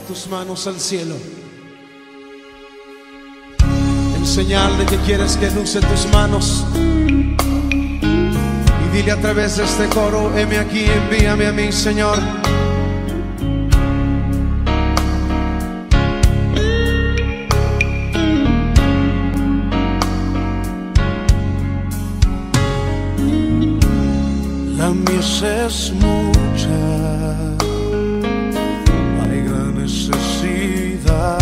tus manos al cielo en señal de que quieres que luce tus manos, y dile a través de este coro: heme aquí, envíame a mí, Señor. La mies es mucha, hay gran necesidad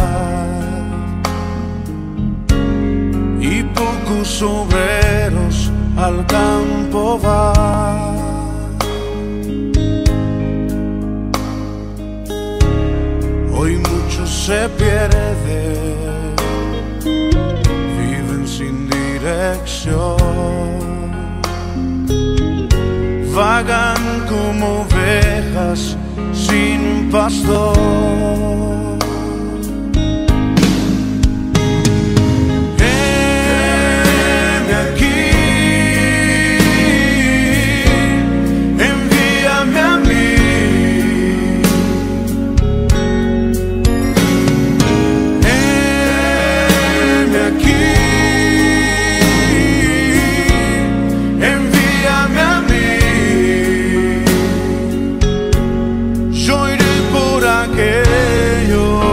y pocos obreros al campo van. Hoy muchos se pierden, viven sin dirección, vagan como ovejas sin pastor. Heme aquí, envíame a mí. Heme aquí, envíame a mí. Aquellos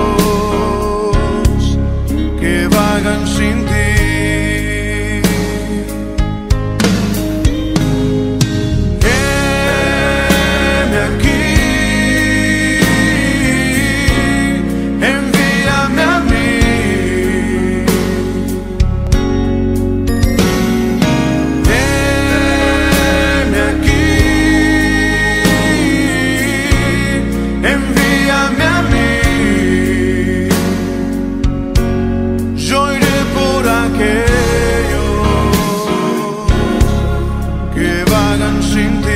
que vagan sin ti. Heme aquí, envíame a mí. Heme aquí, envíame a mí. Yo iré por aquellos que vagan sin ti.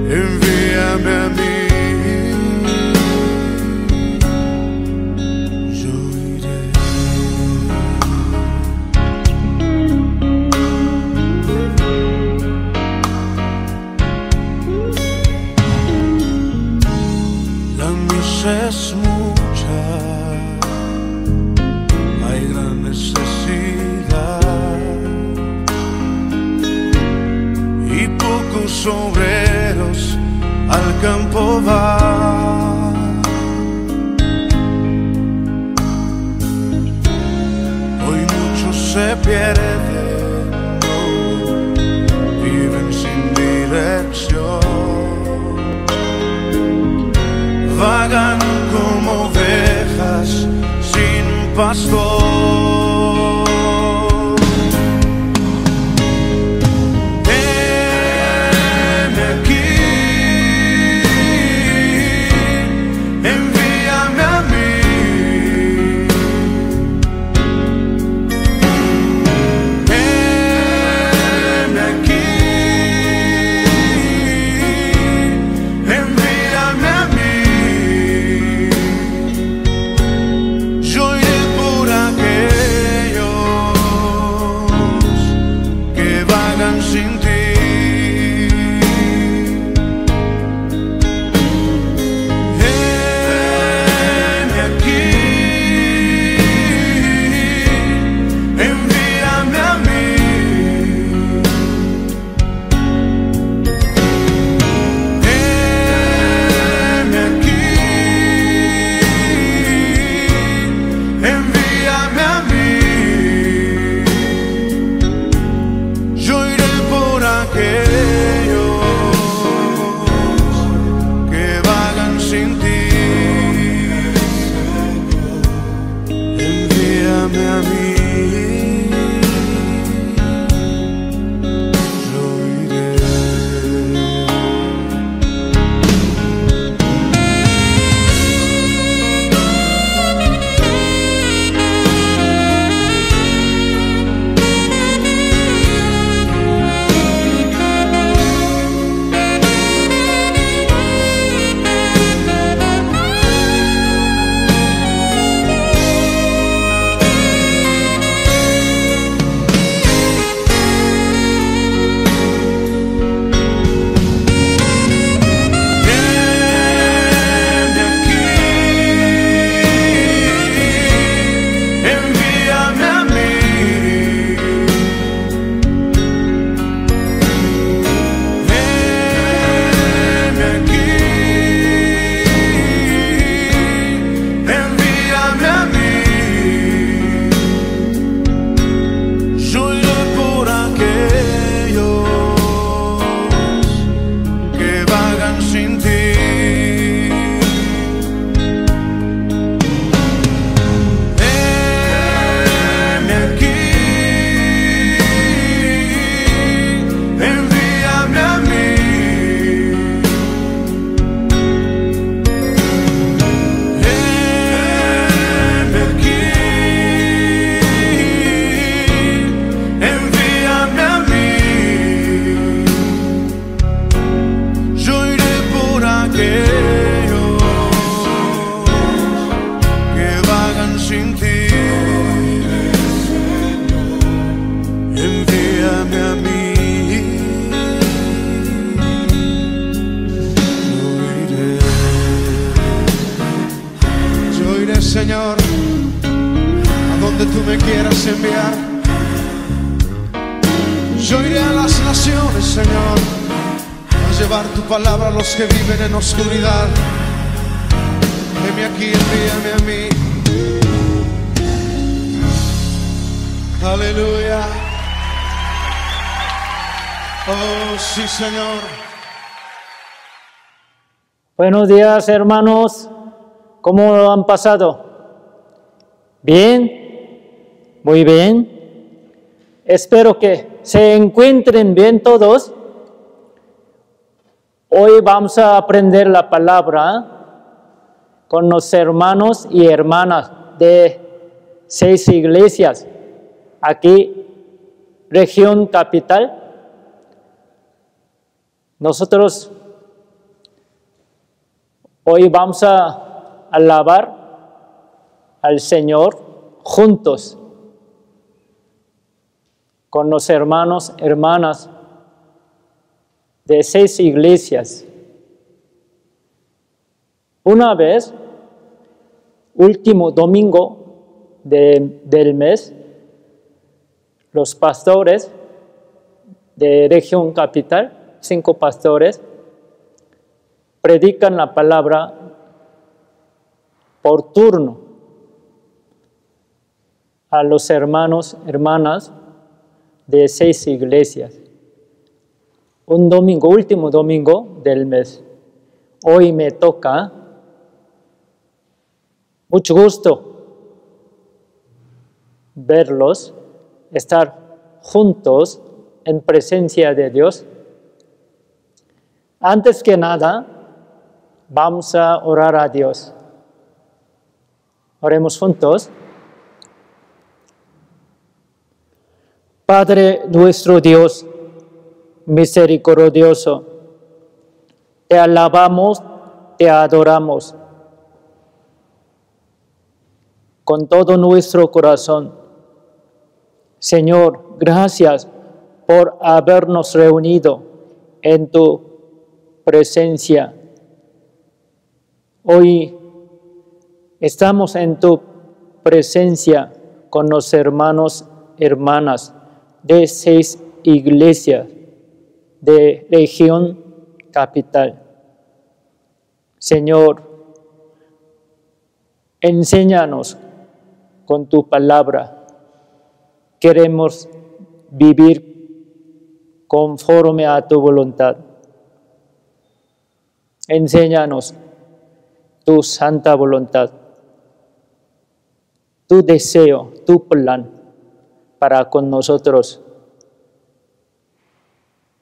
Envíame a mí. Yo iré. La mies es mucha, hay gran necesidad y pocos obreros al campo van. Hoy muchos se pierden, viven sin dirección, vagan como ovejas sin pastor. Heme aquí, envíame a mí. Heme aquí, envíame a mí. Yo iré por aquellos que vagan sin ti. Heme aquí, envíame a mí. Heme aquí, envíame a mí. Yo iré por aquellos que vagan sin ti. Envíame a mí. Yo iré. enviar. Yo iré a las naciones, Señor, a llevar tu palabra a los que viven en oscuridad. Heme aquí, envíame a mí. Aleluya. Oh, sí, Señor. Buenos días, hermanos. ¿Cómo lo han pasado? ¿Bien? Muy bien. Espero que se encuentren bien todos. Hoy vamos a aprender la palabra con los hermanos y hermanas de 6 iglesias. Aquí, región capital. Nosotros hoy vamos a alabar al Señor juntos con los hermanos, hermanas de 6 iglesias. Una vez, último domingo del mes, los pastores de región capital, 5 pastores, predican la palabra por turno a los hermanos, hermanas de 6 iglesias. Un domingo, último domingo del mes. Hoy me toca. Mucho gusto verlos, estar juntos en presencia de Dios. Antes que nada, vamos a orar a Dios. Oremos juntos. Padre nuestro Dios, misericordioso, te alabamos, te adoramos con todo nuestro corazón. Señor, gracias por habernos reunido en tu presencia. Hoy estamos en tu presencia con los hermanos, hermanas de 6 iglesias de región capital. Señor, enséñanos con tu palabra. Queremos vivir conforme a tu voluntad. Enséñanos tu santa voluntad, tu deseo, tu plan para con nosotros.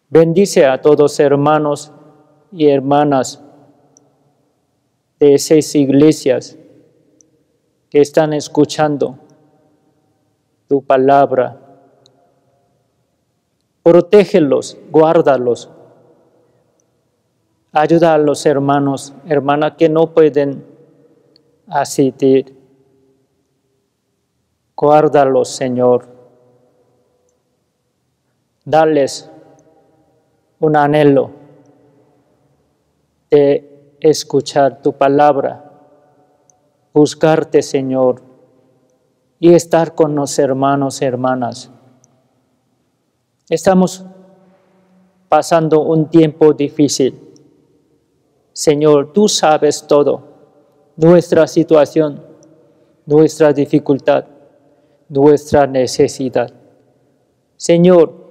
Bendice a todos hermanos y hermanas de 6 iglesias que están escuchando tu palabra. Protégelos, guárdalos. Ayuda a los hermanos, hermanas que no pueden asistir. Guárdalos, Señor. Dales un anhelo de escuchar tu palabra, buscarte, Señor, y estar con los hermanos, hermanas. Estamos pasando un tiempo difícil. Señor, tú sabes todo, nuestra situación, nuestra dificultad, nuestra necesidad. Señor,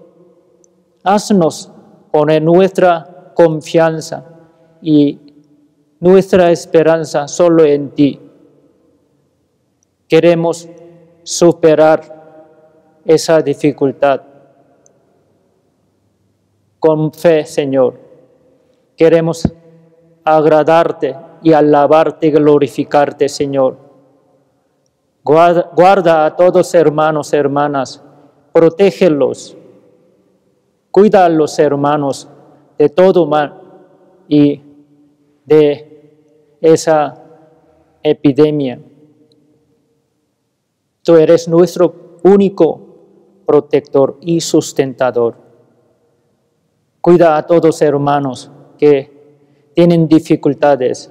haznos poner nuestra confianza y nuestra esperanza solo en ti. Queremos superar esa dificultad con fe, Señor. Queremos agradarte y alabarte y glorificarte, Señor. Guarda a todos hermanos, hermanas, protégelos, cuida a los hermanos de todo mal y de esa epidemia. Tú eres nuestro único protector y sustentador. Cuida a todos hermanos que tienen dificultades.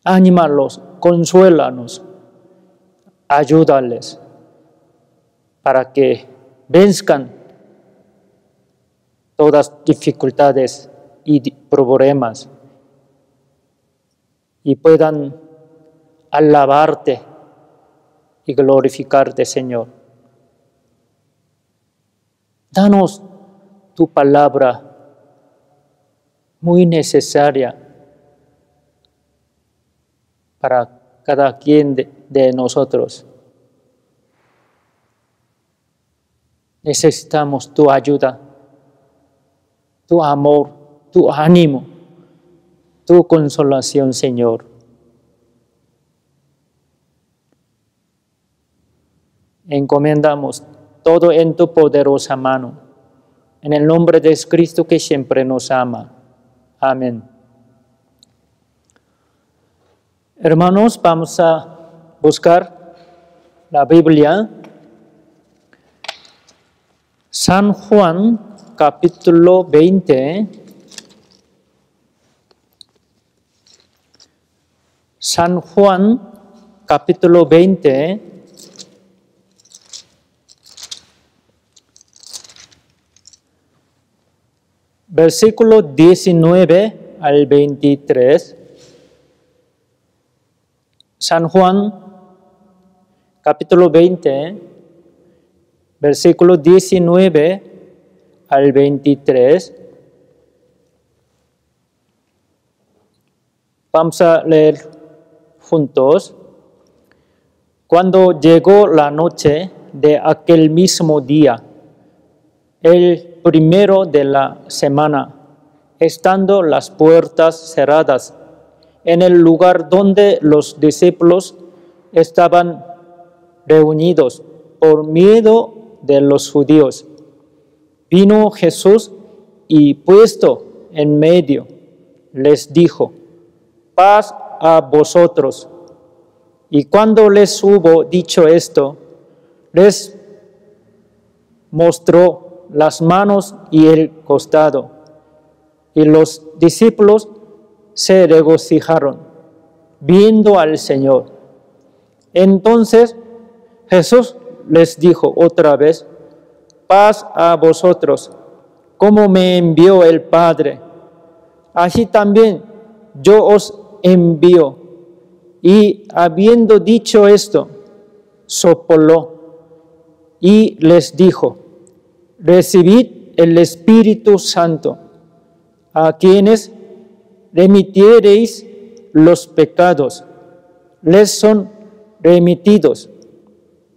Anímalos, consuélanos, ayúdales para que venzcan todas dificultades y problemas y puedan alabarte y glorificarte, Señor. Danos tu palabra muy necesaria para cada quien de nosotros. Necesitamos tu ayuda, tu amor, tu ánimo, tu consolación, Señor. Encomendamos todo en tu poderosa mano, en el nombre de Cristo que siempre nos ama. Amén. Hermanos, vamos a buscar la Biblia. San Juan, capítulo 20. San Juan, capítulo 20. Versículo 19 al 23. San Juan, capítulo 20, versículo 19 al 23. Vamos a leer juntos. Cuando llegó la noche de aquel mismo día, el primero de la semana, estando las puertas cerradas en el lugar donde los discípulos estaban reunidos por miedo de los judíos, vino Jesús y puesto en medio, les dijo: paz a vosotros. Y cuando les hubo dicho esto, les mostró las manos y el costado. Y los discípulos se regocijaron, viendo al Señor. Entonces Jesús les dijo otra vez: paz a vosotros. Como me envió el Padre, así también yo os envío. Y habiendo dicho esto, sopló y les dijo: recibid el Espíritu Santo. A quienes remitiereis los pecados, les son remitidos,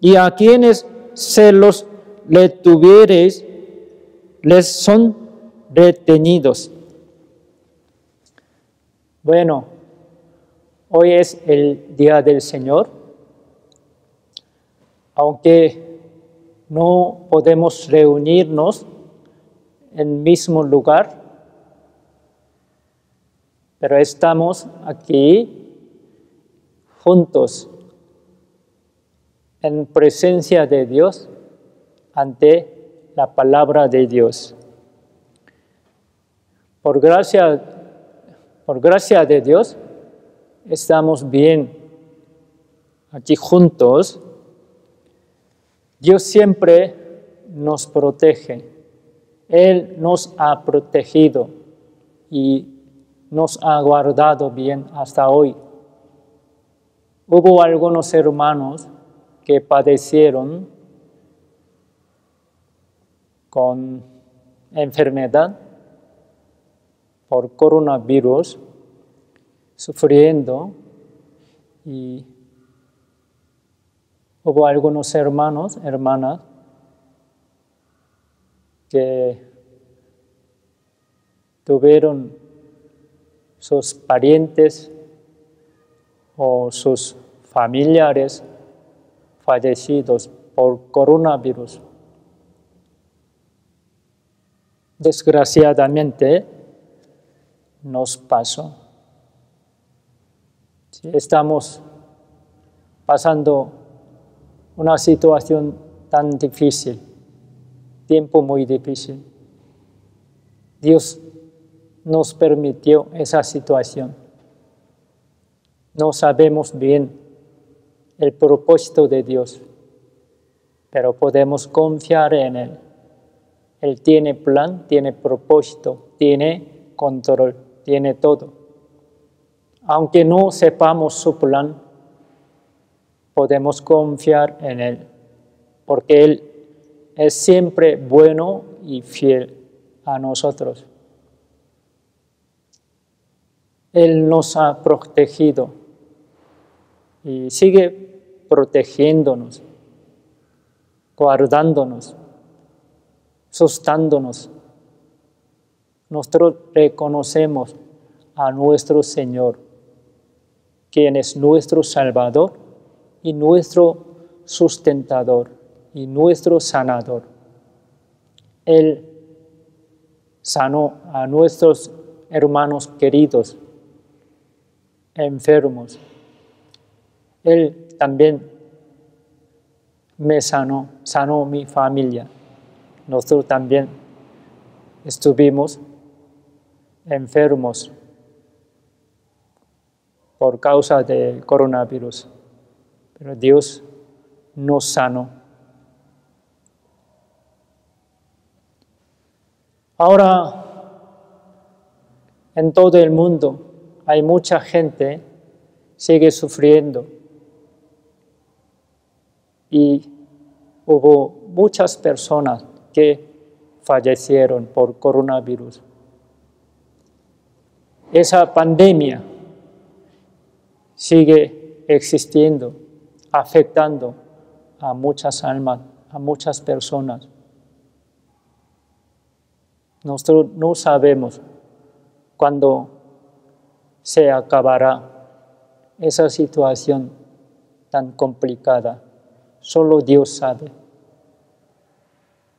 y a quienes se los retuviereis, les son retenidos. Bueno, hoy es el día del Señor. Aunque no podemos reunirnos en el mismo lugar, pero estamos aquí juntos en presencia de Dios ante la palabra de Dios. Por gracia de Dios, estamos bien aquí juntos. Dios siempre nos protege. Él nos ha protegido y nos ha guardado bien hasta hoy. Hubo algunos hermanos que padecieron con enfermedad por coronavirus, sufriendo, y hubo algunos hermanos, hermanas, que tuvieron sus parientes o sus familiares fallecidos por coronavirus. Desgraciadamente, nos pasó. Estamos pasando una situación tan difícil, tiempo muy difícil. Dios nos permitió esa situación. No sabemos bien el propósito de Dios, pero podemos confiar en Él. Él tiene plan, tiene propósito, tiene control, tiene todo. Aunque no sepamos su plan, podemos confiar en Él, porque Él es siempre bueno y fiel a nosotros. Él nos ha protegido y sigue protegiéndonos, guardándonos, sustentándonos. Nosotros reconocemos a nuestro Señor, quien es nuestro Salvador y nuestro sustentador y nuestro sanador. Él sanó a nuestros hermanos queridos, enfermos. Él también me sanó mi familia. Nosotros también estuvimos enfermos por causa del coronavirus, pero Dios nos sanó. Ahora, en todo el mundo hay mucha gente que sigue sufriendo y hubo muchas personas que fallecieron por coronavirus. Esa pandemia sigue existiendo, afectando a muchas almas, a muchas personas. Nosotros no sabemos cuándo se acabará esa situación tan complicada. Solo Dios sabe.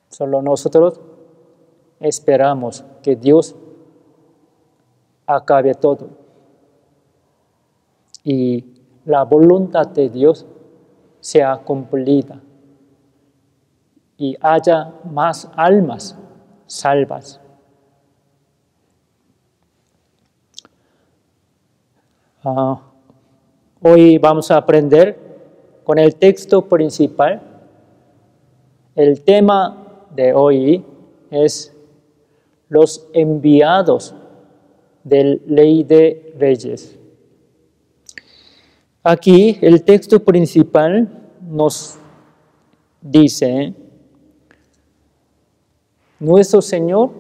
Solo nosotros esperamos que Dios acabe todo. Y la voluntad de Dios sea cumplida. Y haya más almas salvas. Hoy vamos a aprender con el texto principal. El tema de hoy es los enviados de Ley de Reyes. Aquí el texto principal nos dice: nuestro Señor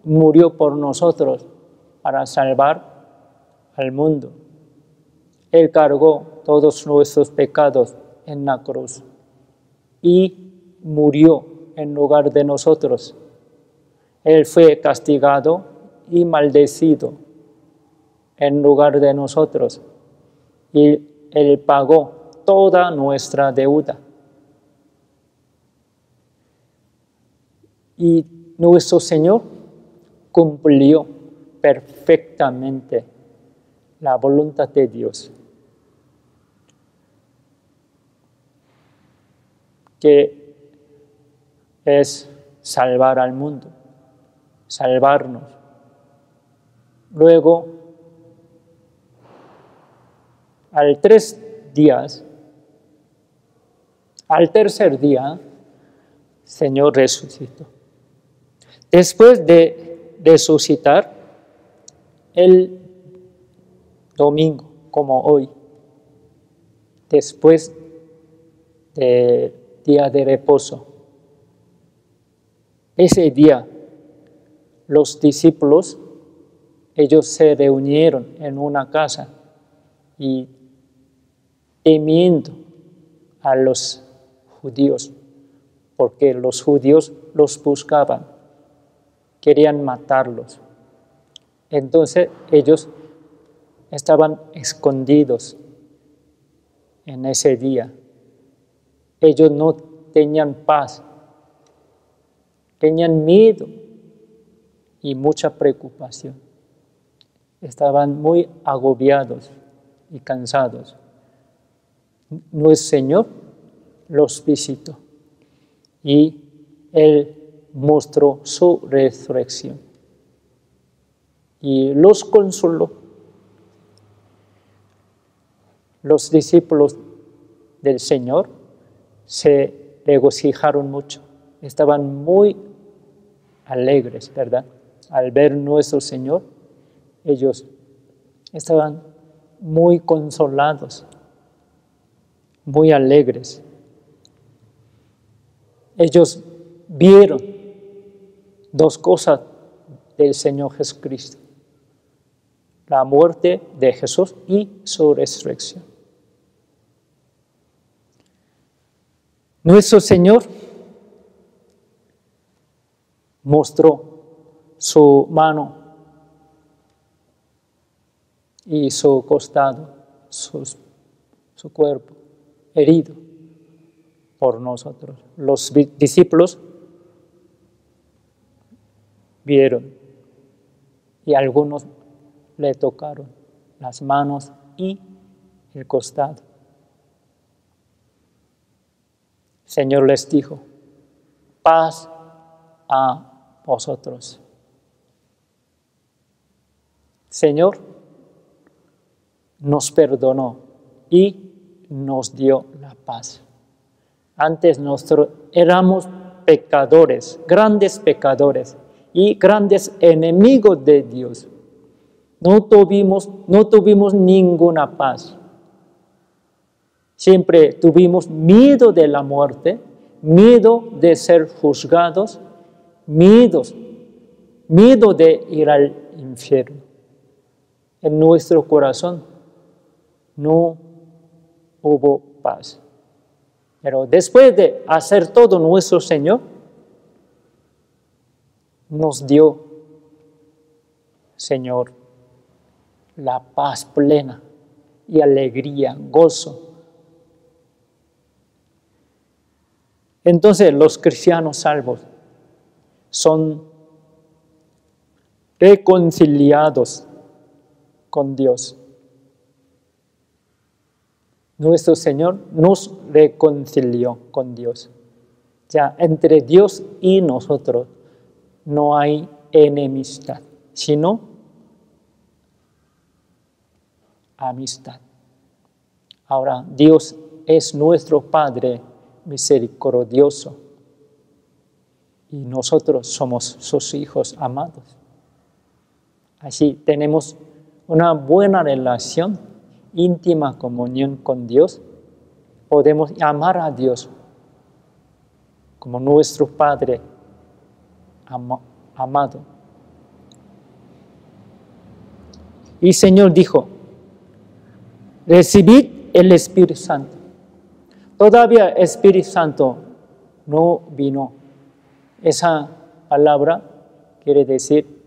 murió por nosotros para salvar al mundo. Él cargó todos nuestros pecados en la cruz y murió en lugar de nosotros. Él fue castigado y maldecido en lugar de nosotros y Él pagó toda nuestra deuda. Y nuestro Señor cumplió perfectamente la voluntad de Dios, que es salvar al mundo, salvarnos. Luego, al tercer día, Señor resucitó. Después de resucitar, el domingo, como hoy, después del día de reposo, ese día los discípulos, ellos se reunieron en una casa y temiendo a los judíos, porque los judíos los buscaban, querían matarlos. Entonces ellos estaban escondidos en ese día. Ellos no tenían paz, tenían miedo y mucha preocupación. Estaban muy agobiados y cansados. Nuestro Señor los visitó y Él mostró su resurrección y los consoló. Los discípulos del Señor se regocijaron mucho. Estaban muy alegres, ¿verdad? Al ver nuestro Señor, ellos estaban muy consolados, muy alegres. Ellos vieron dos cosas del Señor Jesucristo: la muerte de Jesús y su resurrección. Nuestro Señor mostró su mano y su costado, su cuerpo herido por nosotros. Los discípulos vieron y algunos le tocaron las manos y el costado. El Señor les dijo: paz a vosotros. El Señor nos perdonó y nos dio la paz. Antes nosotros éramos pecadores, grandes pecadores y grandes enemigos de Dios. No tuvimos ninguna paz. Siempre tuvimos miedo de la muerte, miedo de ser juzgados, miedo de ir al infierno. En nuestro corazón no hubo paz. Pero después de hacer todo, nuestro Señor nos dio, Señor, la paz plena y alegría, gozo. Entonces los cristianos salvos son reconciliados con Dios. Nuestro Señor nos reconcilió con Dios. Ya entre Dios y nosotros no hay enemistad, sino amistad. Ahora, Dios es nuestro Padre misericordioso y nosotros somos sus hijos amados. Así tenemos una buena relación, íntima comunión con Dios. Podemos amar a Dios como nuestro Padre amado. Y el Señor dijo: recibid el Espíritu Santo. Todavía el Espíritu Santo no vino. Esa palabra quiere decir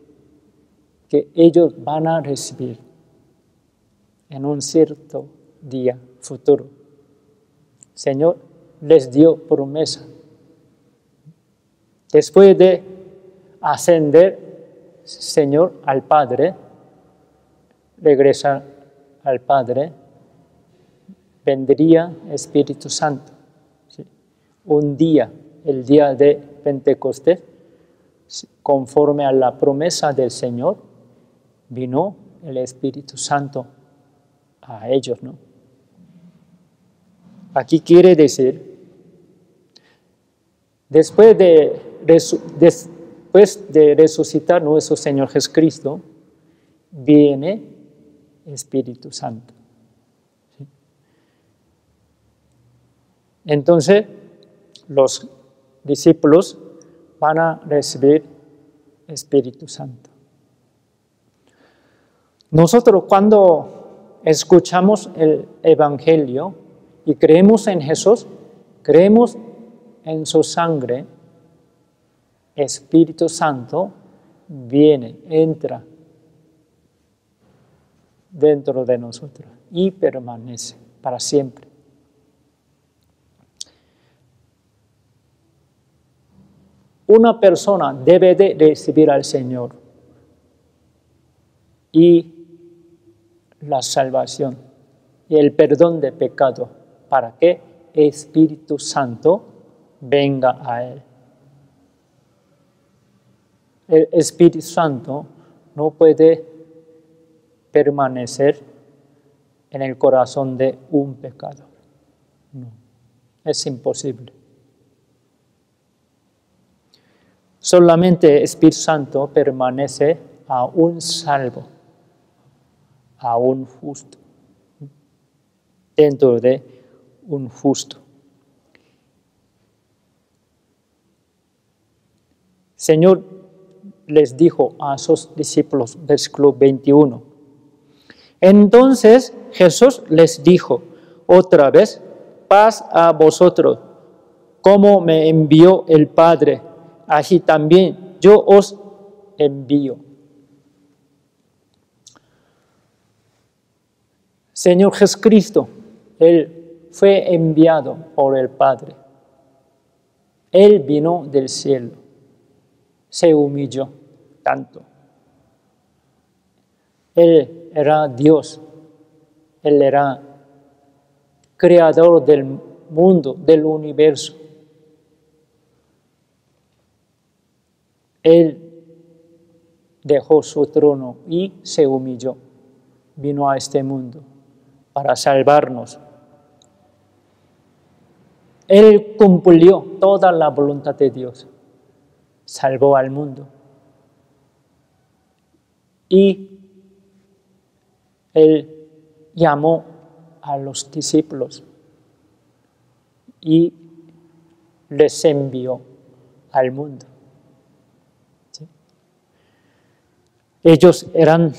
que ellos van a recibir en un cierto día futuro. El Señor les dio promesa. Después de ascender el Señor al Padre, regresar al Padre, vendría Espíritu Santo. ¿Sí? Un día, el día de Pentecostés, conforme a la promesa del Señor, vino el Espíritu Santo a ellos, ¿no? Aquí quiere decir, después de resucitar nuestro Señor Jesucristo, viene Espíritu Santo. ¿Sí? Entonces, los discípulos van a recibir Espíritu Santo. Nosotros cuando escuchamos el Evangelio y creemos en Jesús, creemos en su sangre, Espíritu Santo viene, entra dentro de nosotros y permanece para siempre. Una persona debe de recibir al Señor y la salvación y el perdón de pecado para que el Espíritu Santo venga a él. El Espíritu Santo no puede permanecer en el corazón de un pecador. No, es imposible. Solamente el Espíritu Santo permanece a un salvo, a un justo, dentro de un justo. Señor les dijo a sus discípulos, versículo 21. Entonces Jesús les dijo otra vez, paz a vosotros, como me envió el Padre, así también yo os envío. Señor Jesucristo, Él fue enviado por el Padre. Él vino del cielo, se humilló tanto. Él era Dios, Él era creador del mundo, del universo. Él dejó su trono y se humilló. Vino a este mundo para salvarnos. Él cumplió toda la voluntad de Dios. Salvó al mundo. Y Él llamó a los discípulos y les envió al mundo. ¿Sí? Ellos eran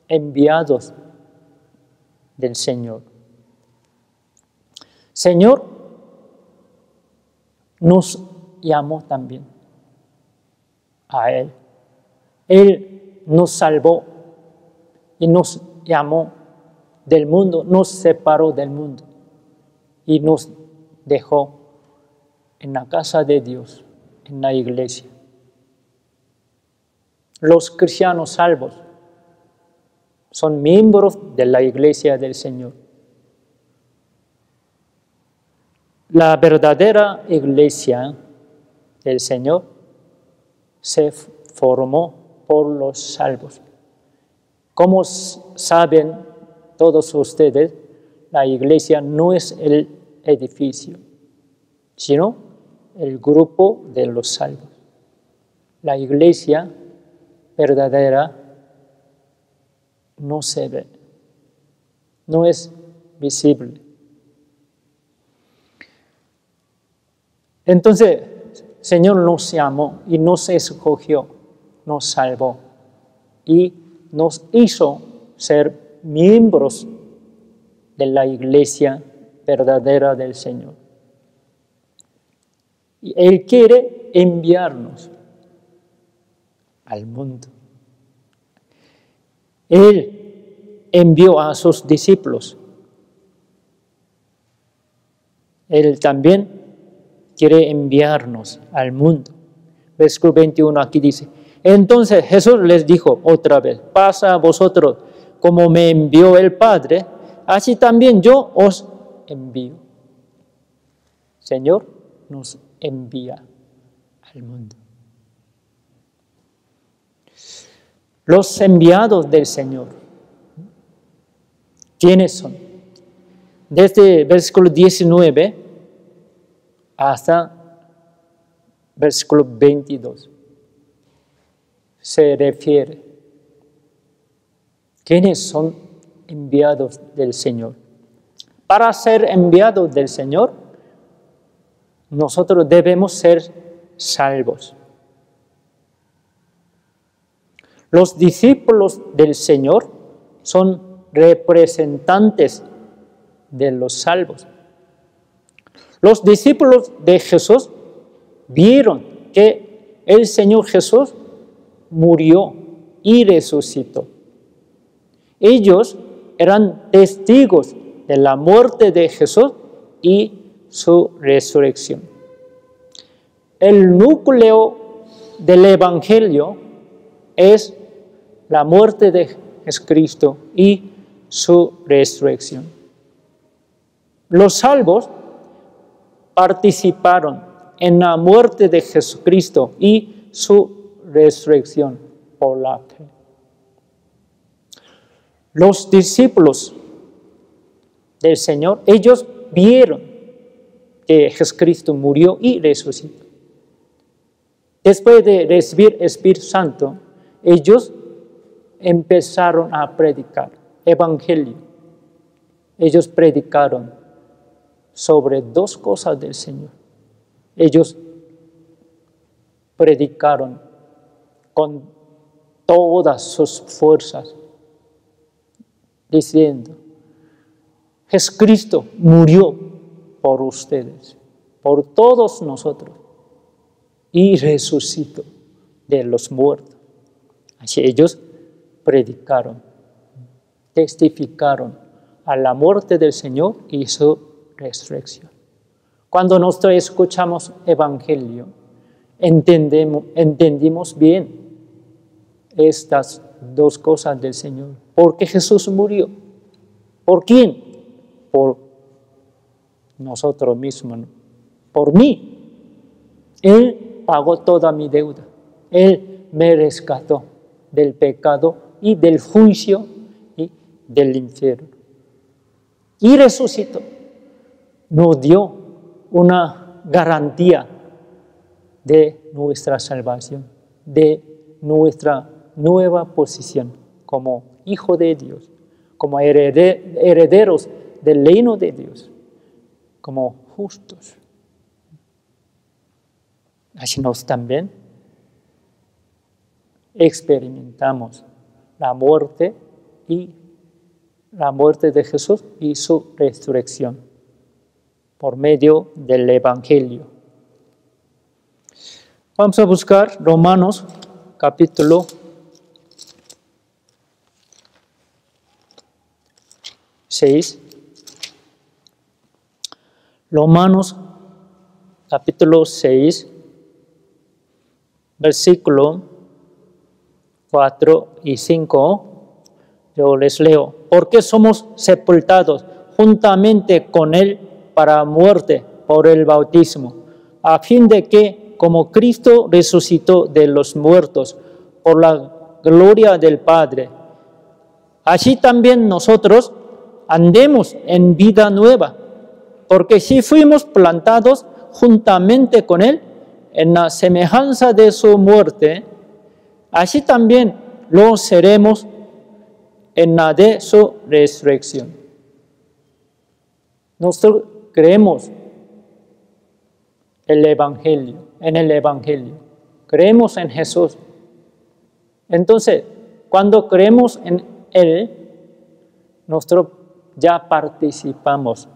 enviados del Señor. Señor nos llamó también a Él. Él nos salvó y nos llamó del mundo, nos separó del mundo y nos dejó en la casa de Dios, en la iglesia. Los cristianos salvos son miembros de la iglesia del Señor. La verdadera iglesia del Señor se formó por los salvos. Como saben todos ustedes, la iglesia no es el edificio, sino el grupo de los salvos. La iglesia verdadera no se ve, no es visible. Entonces, el Señor nos llamó y nos escogió, nos salvó y nos hizo ser miembros de la iglesia verdadera del Señor. Y Él quiere enviarnos al mundo. Él envió a sus discípulos. Él también quiere enviarnos al mundo. Versículo 21 aquí dice, entonces Jesús les dijo otra vez, paz a vosotros, como me envió el Padre, así también yo os envío. Señor nos envía al mundo. Los enviados del Señor, ¿quiénes son? Desde versículo 19 hasta versículo 22 se refiere. ¿Quiénes son enviados del Señor? Para ser enviados del Señor, nosotros debemos ser salvos. Los discípulos del Señor son representantes de los salvos. Los discípulos de Jesús vieron que el Señor Jesús murió y resucitó. Ellos eran testigos de la muerte de Jesús y su resurrección. El núcleo del Evangelio es la muerte de Jesucristo y su resurrección. Los salvos participaron en la muerte de Jesucristo y su resurrección por la fe. Los discípulos del Señor, ellos vieron que Jesucristo murió y resucitó. Después de recibir el Espíritu Santo, ellos empezaron a predicar evangelio. Ellos predicaron sobre dos cosas del Señor. Ellos predicaron con todas sus fuerzas, diciendo: Jesucristo murió por ustedes, por todos nosotros, y resucitó de los muertos. Así ellos predicaron, testificaron a la muerte del Señor y su resurrección. Cuando nosotros escuchamos evangelio, entendimos bien estas dos cosas del Señor. Porque Jesús murió. ¿Por quién? Por nosotros mismos, ¿no? Por mí. Él pagó toda mi deuda. Él me rescató del pecado y del juicio y del infierno. Y resucitó. Nos dio una garantía de nuestra salvación, de nuestra nueva posición como hijo de Dios, como herederos del reino de Dios, como justos. Así nos también experimentamos la muerte de Jesús y su resurrección por medio del Evangelio. Vamos a buscar Romanos capítulo 6. Romanos capítulo 6, versículo 4 y 5. Yo les leo: porque somos sepultados juntamente con Él para muerte por el bautismo, a fin de que, como Cristo resucitó de los muertos por la gloria del Padre, así también nosotros andemos en vida nueva. Porque si fuimos plantados juntamente con Él en la semejanza de su muerte, así también lo seremos en la de su resurrección. Nosotros creemos en el Evangelio. Creemos en Jesús. Entonces, cuando creemos en Él, nosotros ya participamos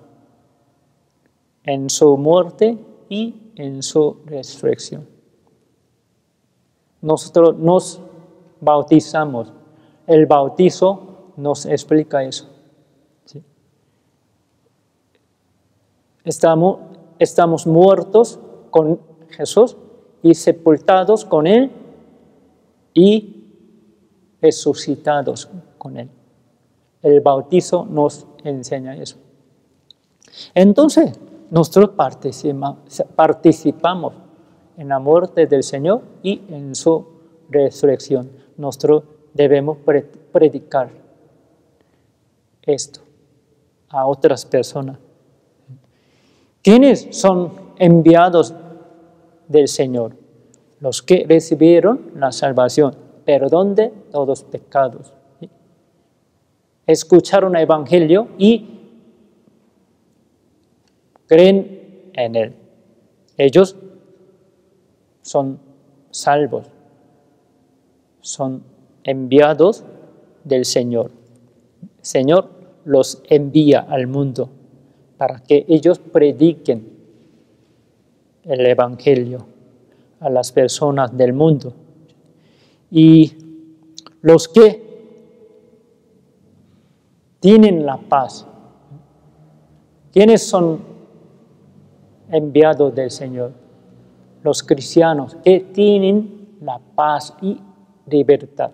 en su muerte y en su resurrección. Nosotros nos bautizamos. El bautizo nos explica eso. ¿Sí? Estamos muertos con Jesús y sepultados con Él y resucitados con Él. El bautizo nos enseña eso. Entonces, nosotros participamos en la muerte del Señor y en su resurrección. Nosotros debemos predicar esto a otras personas. ¿Quiénes son enviados del Señor? Los que recibieron la salvación, perdón de todos los pecados. Escucharon el Evangelio y creen en Él. Ellos son salvos, son enviados del Señor. El Señor los envía al mundo para que ellos prediquen el Evangelio a las personas del mundo. Y los que tienen la paz, ¿quiénes son enviados del Señor? Los cristianos que tienen la paz y libertad,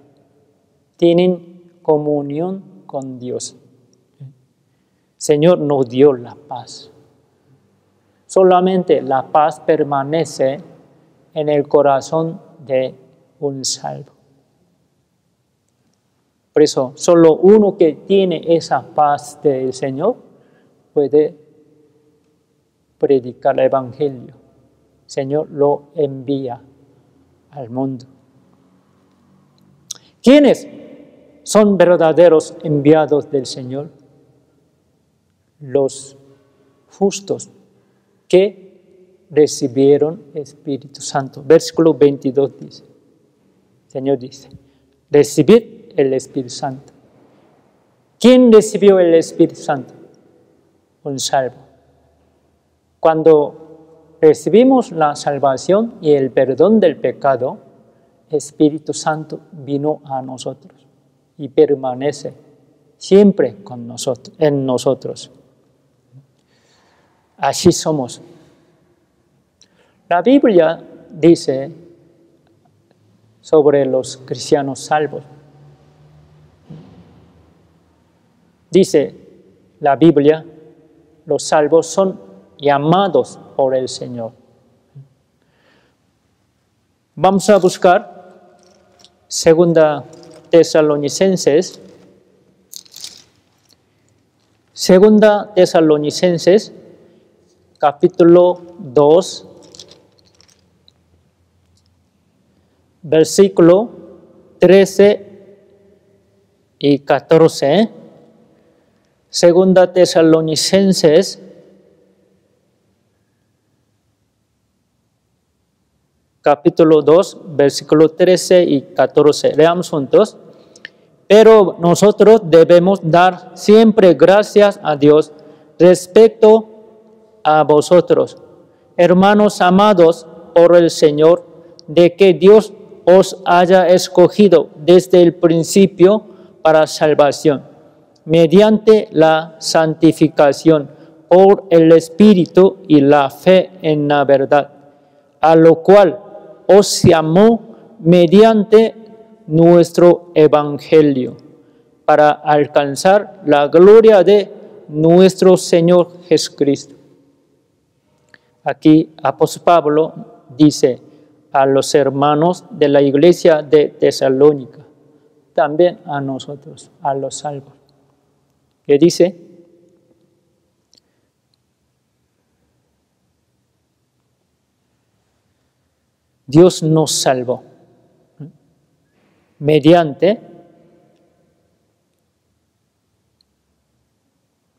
tienen comunión con Dios. El Señor nos dio la paz. Solamente la paz permanece en el corazón de un salvo. Por eso, solo uno que tiene esa paz del Señor puede predicar el Evangelio. El Señor lo envía al mundo. ¿Quiénes son verdaderos enviados del Señor? Los justos que recibieron Espíritu Santo. Versículo 22 dice, el Señor dice, recibid el Espíritu Santo. ¿Quién recibió el Espíritu Santo? Un salvo. Cuando recibimos la salvación y el perdón del pecado, el Espíritu Santo vino a nosotros y permanece siempre con nosotros, en nosotros. Así somos. La Biblia dice sobre los cristianos salvos. Dice la Biblia, los salvos son llamados por el Señor. Vamos a buscar 2 Tesalonicenses. 2 Tesalonicenses, capítulo 2, versículo 13 y 14. 2 Tesalonicenses, capítulo 2, versículo 13 y 14. Leamos juntos. Pero nosotros debemos dar siempre gracias a Dios respecto a vosotros, hermanos amados por el Señor, de que Dios os haya escogido desde el principio para salvación, mediante la santificación por el Espíritu y la fe en la verdad, a lo cual os llamó mediante nuestro Evangelio, para alcanzar la gloria de nuestro Señor Jesucristo. Aquí apóstol Pablo dice a los hermanos de la iglesia de Tesalónica, también a nosotros, a los salvos, que dice: Dios nos salvó mediante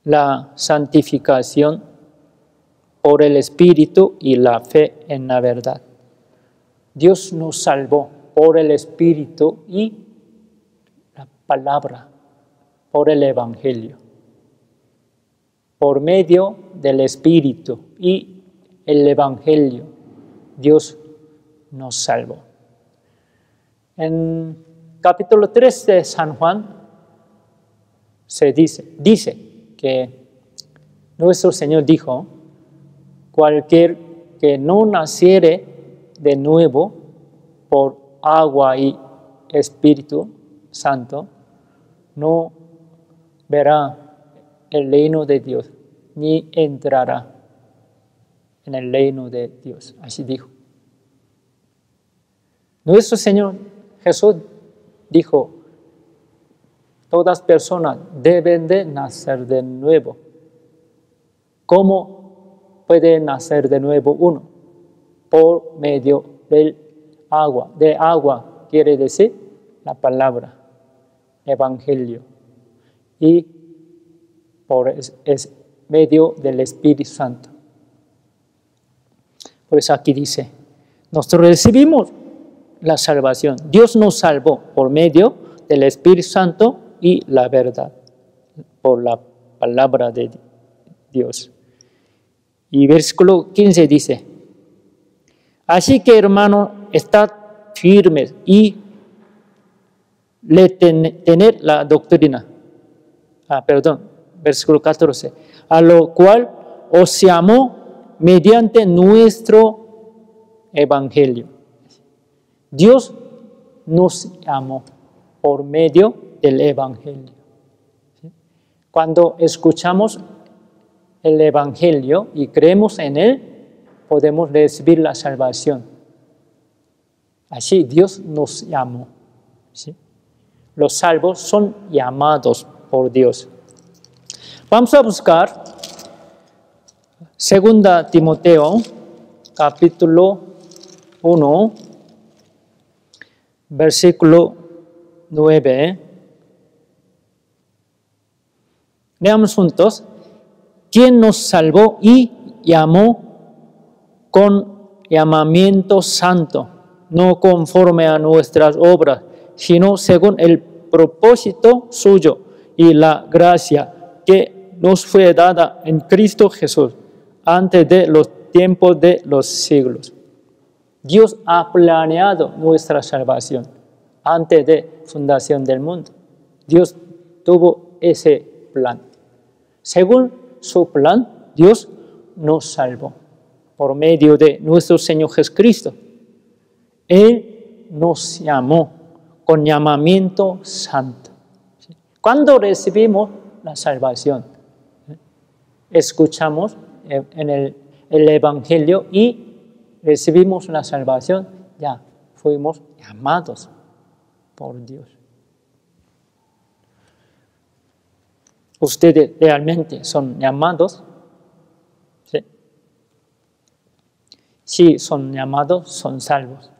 la santificación por el Espíritu y la fe en la verdad. Dios nos salvó por el Espíritu y la palabra, por el Evangelio, por medio del Espíritu y el Evangelio. Dios nos salvó. En capítulo 3 de San Juan se dice que nuestro Señor dijo: cualquier que no naciere de nuevo por agua y Espíritu Santo no verá el reino de Dios, ni entrará en el reino de Dios. Así dijo. Nuestro Señor Jesús dijo: todas personas deben de nacer de nuevo. ¿Cómo puede nacer de nuevo uno? Por medio del agua. De agua quiere decir la palabra, Evangelio. Y por medio del Espíritu Santo. Por eso aquí dice, nosotros recibimos la salvación. Dios nos salvó por medio del Espíritu Santo y la verdad, por la palabra de Dios. Y versículo 15 dice: así que, hermanos, estad firmes y tener la doctrina. Versículo 14. A lo cual os llamó mediante nuestro Evangelio. Dios nos llamó por medio del Evangelio. Cuando escuchamos el Evangelio y creemos en él, podemos recibir la salvación. Así Dios nos llamó. ¿Sí? Los salvos son llamados por Dios. Vamos a buscar Segunda Timoteo, capítulo 1, versículo 9. Leamos juntos. ¿Quién nos salvó y llamó con llamamiento santo, no conforme a nuestras obras, sino según el propósito suyo y la gracia que nos fue dada en Cristo Jesús antes de los tiempos de los siglos? Dios ha planeado nuestra salvación antes de fundación del mundo. Dios tuvo ese plan. Según su plan, Dios nos salvó por medio de nuestro Señor Jesucristo. Él nos llamó con llamamiento santo. Cuando recibimos la salvación, escuchamos en el Evangelio y recibimos la salvación, ya fuimos llamados por Dios. ¿Ustedes realmente son llamados? ¿Sí? Si son llamados, son salvos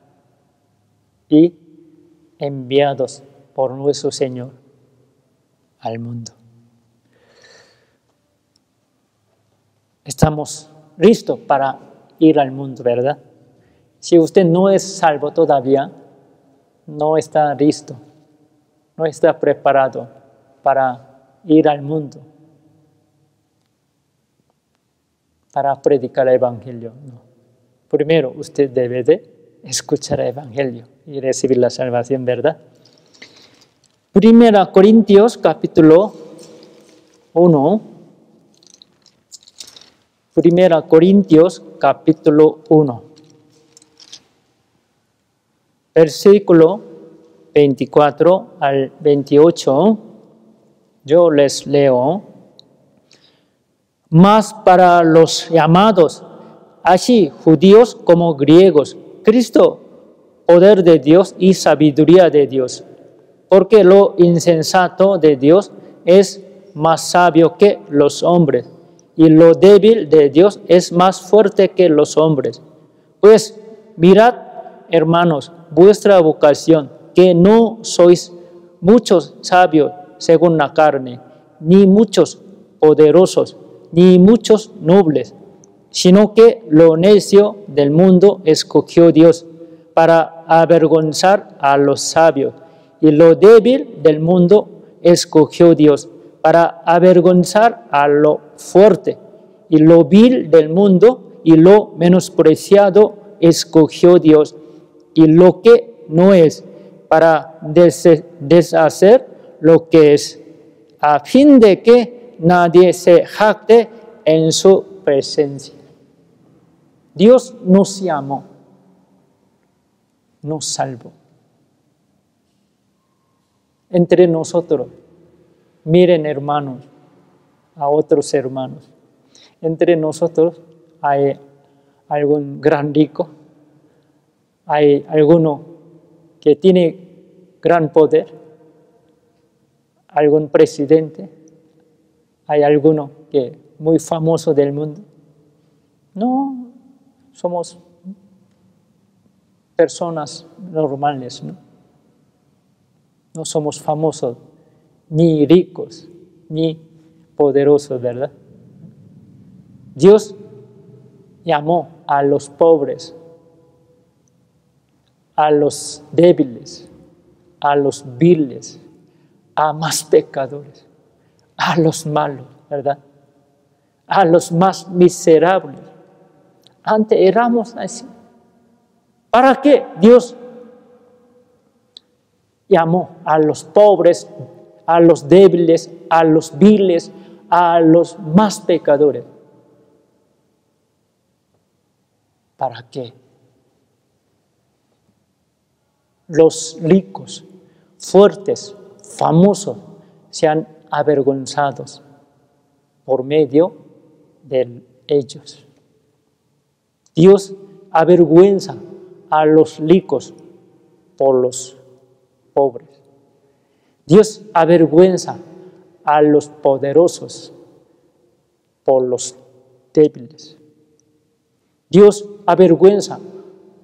y enviados por nuestro Señor al mundo. Estamos listos para ir al mundo, ¿verdad? Si usted no es salvo todavía, no está listo, no está preparado para ir al mundo, para predicar el Evangelio. No. Primero, usted debe de escuchar el Evangelio y recibir la salvación, ¿verdad? Primera Corintios, capítulo 1. Primera Corintios, capítulo 1. Versículo 24 al 28. Yo les leo. Mas para los llamados, así judíos como griegos, Cristo, poder de Dios y sabiduría de Dios. Porque lo insensato de Dios es más sabio que los hombres, y lo débil de Dios es más fuerte que los hombres. Pues mirad, hermanos, vuestra vocación, que no sois muchos sabios según la carne, ni muchos poderosos, ni muchos nobles, sino que lo necio del mundo escogió Dios para avergonzar a los sabios, y lo débil del mundo escogió Dios para avergonzar a lo fuerte, y lo vil del mundo y lo menospreciado escogió Dios, y lo que no es, para deshacer lo que es, a fin de que nadie se jacte en su presencia. Dios nos llamó, nos salvó. Entre nosotros, miren hermanos, a otros hermanos. Entre nosotros hay algún gran rico, hay alguno que tiene gran poder, algún presidente, hay alguno que es muy famoso del mundo. No, somos personas normales, ¿no? No somos famosos, ni ricos, ni poderosos, ¿verdad? Dios llamó a los pobres, a los débiles, a los viles, a más pecadores, a los malos, ¿verdad? A los más miserables. Antes éramos así. ¿Para qué Dios llamó a los pobres, a los débiles, a los viles, a los más pecadores? ¿Para qué? Los ricos, fuertes, famosos, sean avergonzados por medio de ellos. Dios avergüenza a los ricos por los pobres. Dios avergüenza a los poderosos por los débiles. Dios avergüenza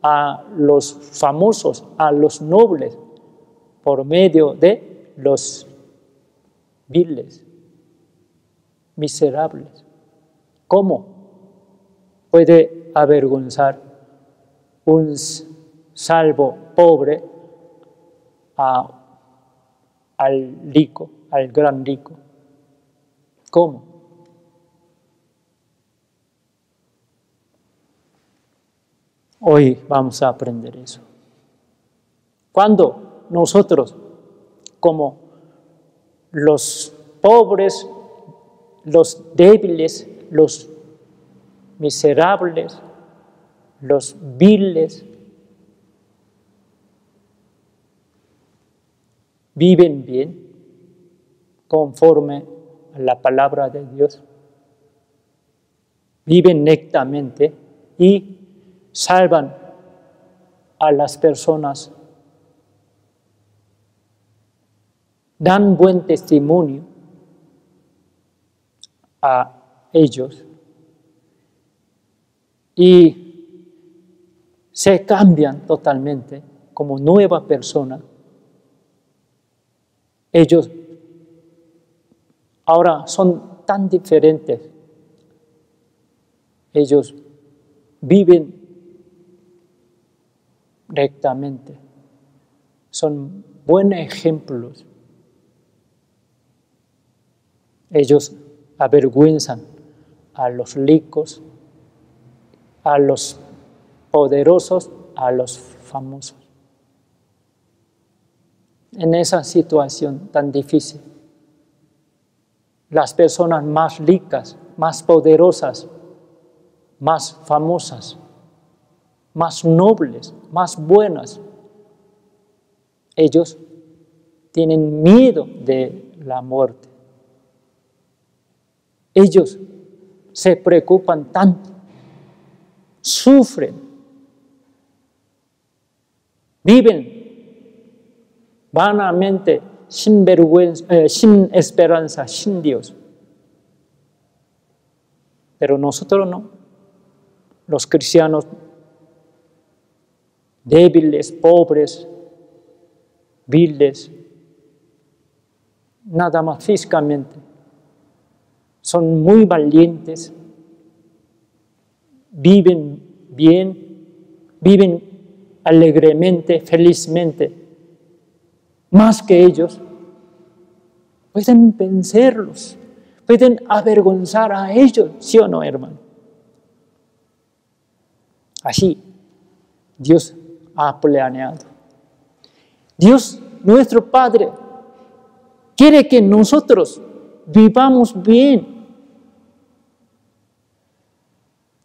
a los famosos, a los nobles, por medio de los viles, miserables. ¿Cómo puede avergonzar un salvo pobre al rico, al gran rico? ¿Cómo? Hoy vamos a aprender eso. Cuando nosotros, como los pobres, los débiles, los miserables, los viles, viven bien conforme a la palabra de Dios, viven rectamente y salvan a las personas, dan buen testimonio a ellos y se cambian totalmente como nueva persona. Ellos ahora son tan diferentes. Ellos viven rectamente. Son buenos ejemplos. Ellos avergüenzan a los ricos, a los poderosos, a los famosos. En esa situación tan difícil, las personas más ricas, más poderosas, más famosas, más nobles, más buenas, ellos tienen miedo de la muerte. Ellos se preocupan tanto, sufren, viven vanamente, sin vergüenza, sin esperanza, sin Dios. Pero nosotros no, los cristianos débiles, pobres, viles, nada más físicamente, son muy valientes, viven bien, viven alegremente, felizmente. Más que ellos, pueden vencerlos, pueden avergonzar a ellos, ¿sí o no, hermano? Así, Dios ha planeado. Dios, nuestro Padre, quiere que nosotros vivamos bien.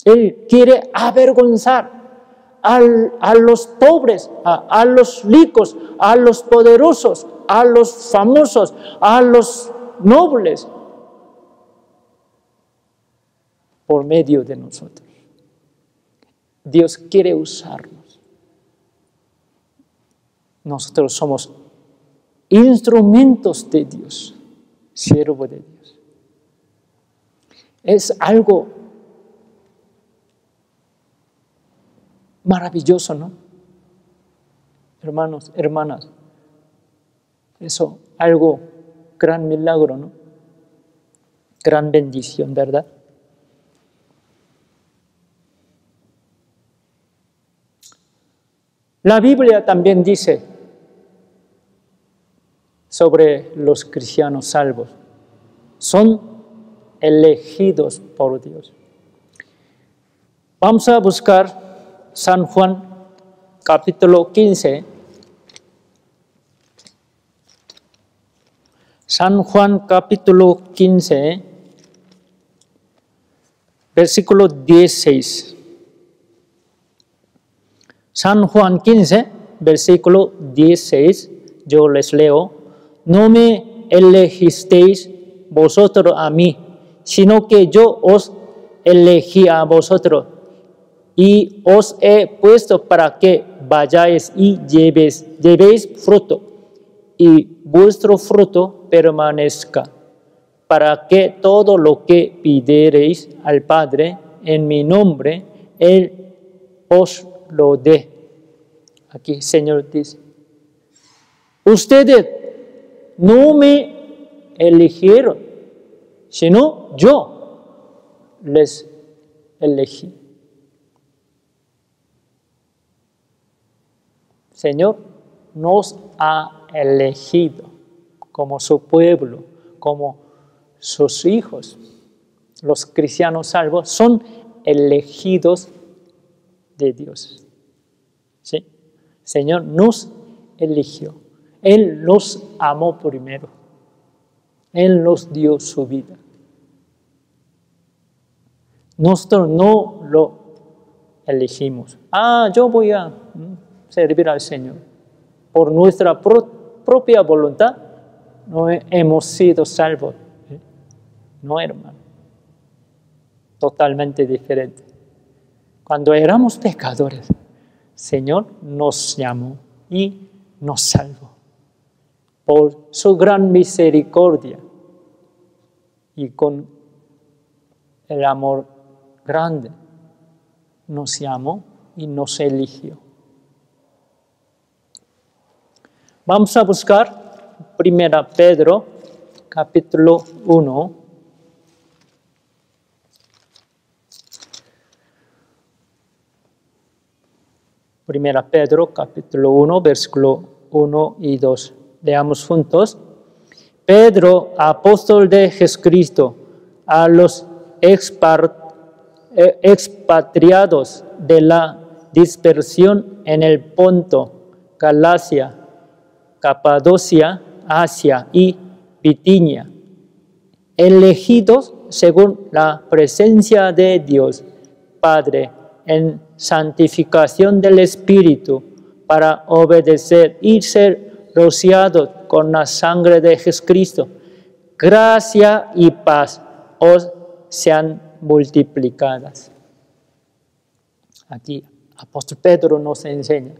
Él quiere avergonzar a los pobres, a los ricos, a los poderosos, a los famosos, a los nobles, por medio de nosotros. Dios quiere usarnos. Nosotros somos instrumentos de Dios, siervo de Dios. Es algo maravilloso, ¿no? Hermanos, hermanas, eso, algo, gran milagro, ¿no? Gran bendición, ¿verdad? La Biblia también dice sobre los cristianos salvos, son elegidos por Dios. Vamos a buscar San Juan capítulo 15. San Juan capítulo 15, versículo 16. San Juan 15, versículo 16, yo les leo. No me elegisteis vosotros a mí, sino que yo os elegí a vosotros y os he puesto para que vayáis y llevéis fruto, y vuestro fruto permanezca, para que todo lo que pidiereis al Padre en mi nombre, Él os lo dé. Aquí el Señor dice, ustedes no me eligieron, sino yo les elegí. Señor nos ha elegido como su pueblo, como sus hijos. Los cristianos salvos son elegidos de Dios. ¿Sí? Señor nos eligió. Él nos amó primero. Él nos dio su vida. Nosotros no lo elegimos. Yo voy a servir al Señor. Por nuestra propia voluntad no hemos sido salvos. No, hermano. Totalmente diferente. Cuando éramos pecadores, el Señor nos llamó y nos salvó. Por su gran misericordia y con el amor grande, nos llamó y nos eligió. Vamos a buscar 1 Pedro, capítulo 1. 1 Pedro, capítulo 1, versículo 1 y 2. Leamos juntos. Pedro, apóstol de Jesucristo, a los expatriados de la dispersión en el Ponto, Galacia, Capadocia, Asia y Bitinia, elegidos según la presencia de Dios, Padre, en santificación del Espíritu, para obedecer y ser rociados con la sangre de Jesucristo. Gracia y paz os sean multiplicadas. Aquí, apóstol Pedro nos enseña,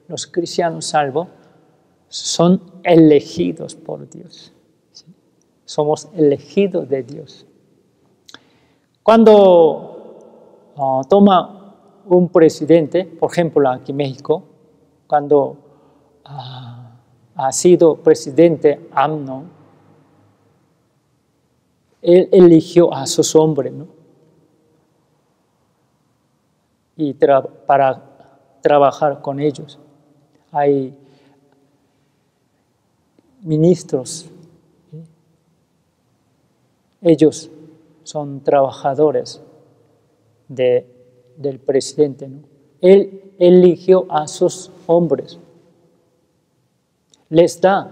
los cristianos salvos son elegidos por Dios. ¿Sí? Somos elegidos de Dios. Cuando toma un presidente, por ejemplo aquí en México, cuando ha sido presidente AMLO, él eligió a sus hombres, ¿no? Y para trabajar con ellos. Hay ministros, ¿sí? Ellos son trabajadores del presidente, ¿no? Él eligió a sus hombres. Les da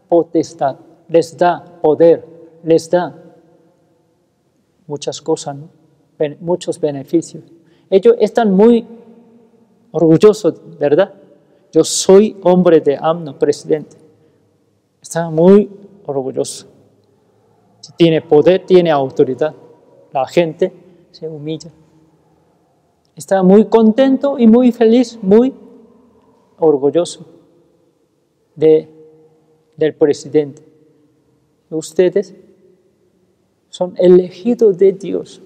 potestad, les da poder, les da muchas cosas, ¿no? Muchos beneficios. Ellos están muy orgullosos, ¿verdad? Yo soy hombre de AMLO, presidente. Está muy orgulloso. Tiene poder, tiene autoridad. La gente se humilla. Está muy contento y muy feliz, muy orgulloso del presidente. Ustedes son elegidos de Dios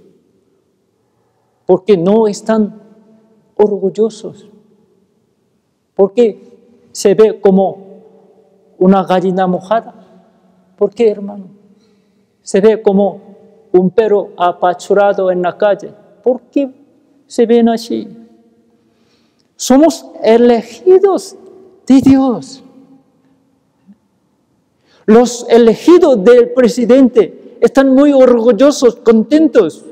porque no están orgullosos, porque se ve como una gallina mojada. ¿Por qué, hermano? Se ve como un perro apachurrado en la calle. ¿Por qué se ven así? Somos elegidos de Dios. Los elegidos del presidente están muy orgullosos, contentos.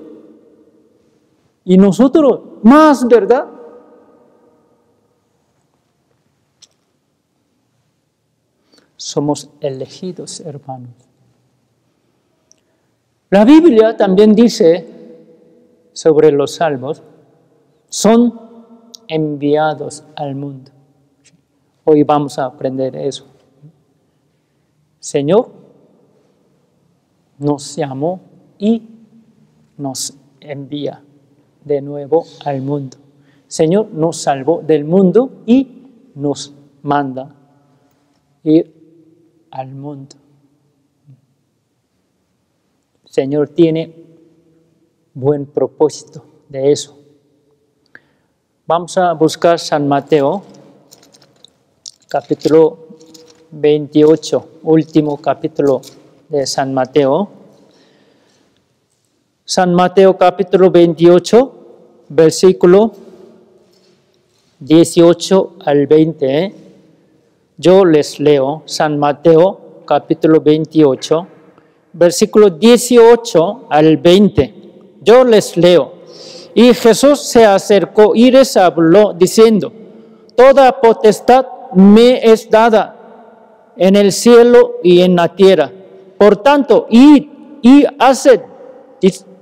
Y nosotros más, ¿verdad? Somos elegidos, hermanos. La Biblia también dice sobre los salvos, son enviados al mundo. Hoy vamos a aprender eso. Señor nos llamó y nos envía de nuevo al mundo. Señor nos salvó del mundo y nos manda ir al mundo. Señor tiene buen propósito de eso. Vamos a buscar San Mateo, capítulo 28, último capítulo de San Mateo. San Mateo capítulo 28, versículo 18 al 20. Yo les leo San Mateo capítulo 28, versículo 18 al 20. Yo les leo. Y Jesús se acercó y les habló diciendo: toda potestad me es dada en el cielo y en la tierra. Por tanto, id y haced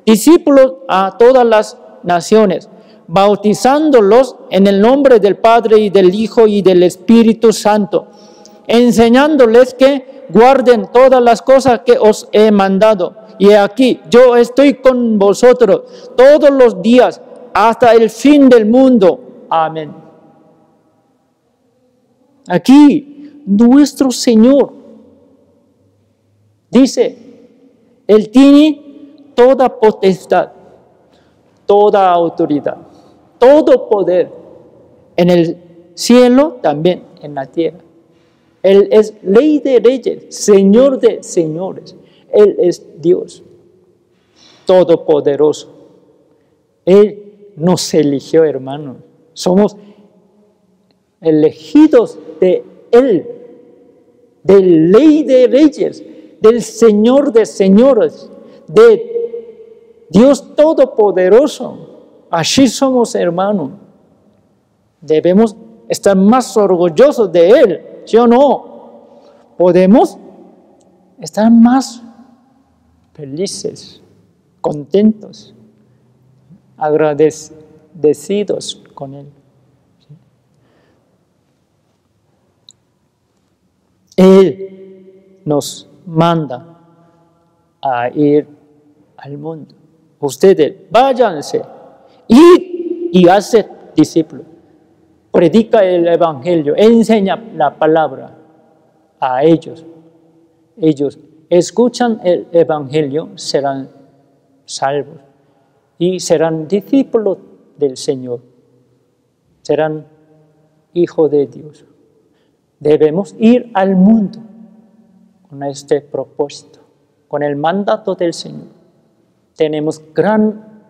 discípulos a todas las naciones, bautizándolos en el nombre del Padre y del Hijo y del Espíritu Santo, enseñándoles que guarden todas las cosas que os he mandado. Y aquí, yo estoy con vosotros todos los días hasta el fin del mundo. Amén. Aquí, nuestro Señor dice, Él tiene toda potestad, toda autoridad, todo poder en el cielo, también en la tierra. Él es Rey de reyes, Señor de señores. Él es Dios todopoderoso. Él nos eligió, hermanos. Somos elegidos de Él, del Rey de reyes, del Señor de señores, de Dios todopoderoso. Así somos, hermanos. Debemos estar más orgullosos de Él, ¿sí o no? Podemos estar más felices, contentos, agradecidos con Él. Él nos manda a ir al mundo. Ustedes váyanse, id y haced discípulos. Predica el Evangelio, enseña la palabra a ellos. Ellos escuchan el Evangelio, serán salvos y serán discípulos del Señor. Serán hijos de Dios. Debemos ir al mundo con este propósito, con el mandato del Señor. Tenemos gran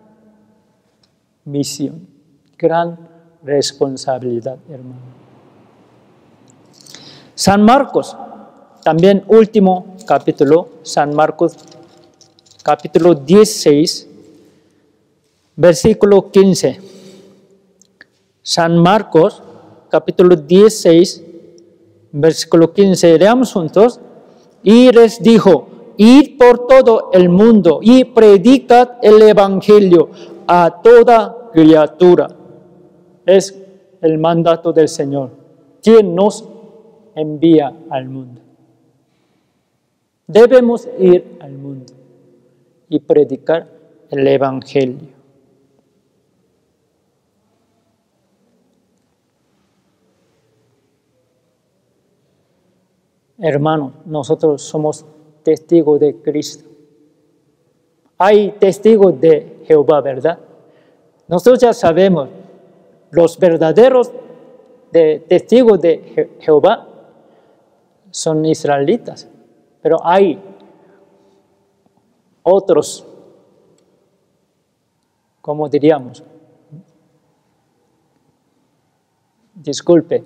misión, gran responsabilidad, hermano. San Marcos, también último capítulo, San Marcos, capítulo 16, versículo 15. San Marcos, capítulo 16, versículo 15. Leamos juntos. Y les dijo: id por todo el mundo y predicad el Evangelio a toda criatura. Es el mandato del Señor, quien nos envía al mundo. Debemos ir al mundo y predicar el Evangelio. Hermanos, nosotros somos testigos de Cristo. Hay testigos de Jehová, ¿verdad? Nosotros ya sabemos, los verdaderos testigos de Jehová son israelitas, pero hay otros, ¿cómo diríamos? Disculpe,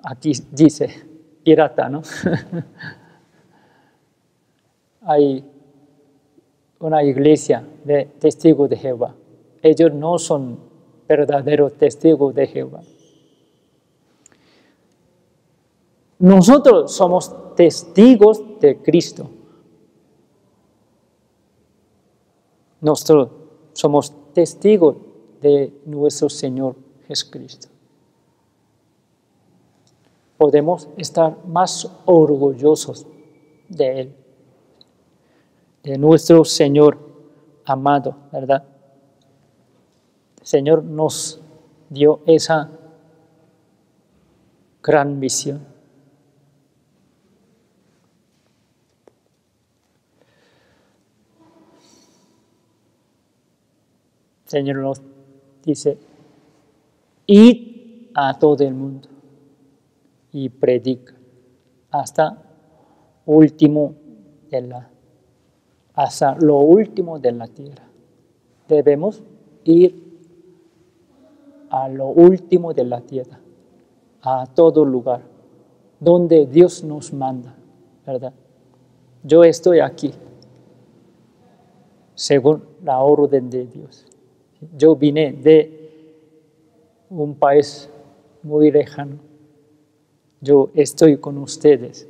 aquí dice pirata, ¿no? Hay una iglesia de testigos de Jehová. Ellos no son verdaderos testigos de Jehová. Nosotros somos testigos de Cristo. Nosotros somos testigos de nuestro Señor Jesucristo. Podemos estar más orgullosos de Él, de nuestro Señor amado, ¿verdad? El Señor nos dio esa gran misión. Señor nos dice, id a todo el mundo y predica hasta lo último de la tierra. Debemos ir a lo último de la tierra, a todo lugar, donde Dios nos manda, ¿verdad? Yo estoy aquí, según la orden de Dios. Yo vine de un país muy lejano. Yo estoy con ustedes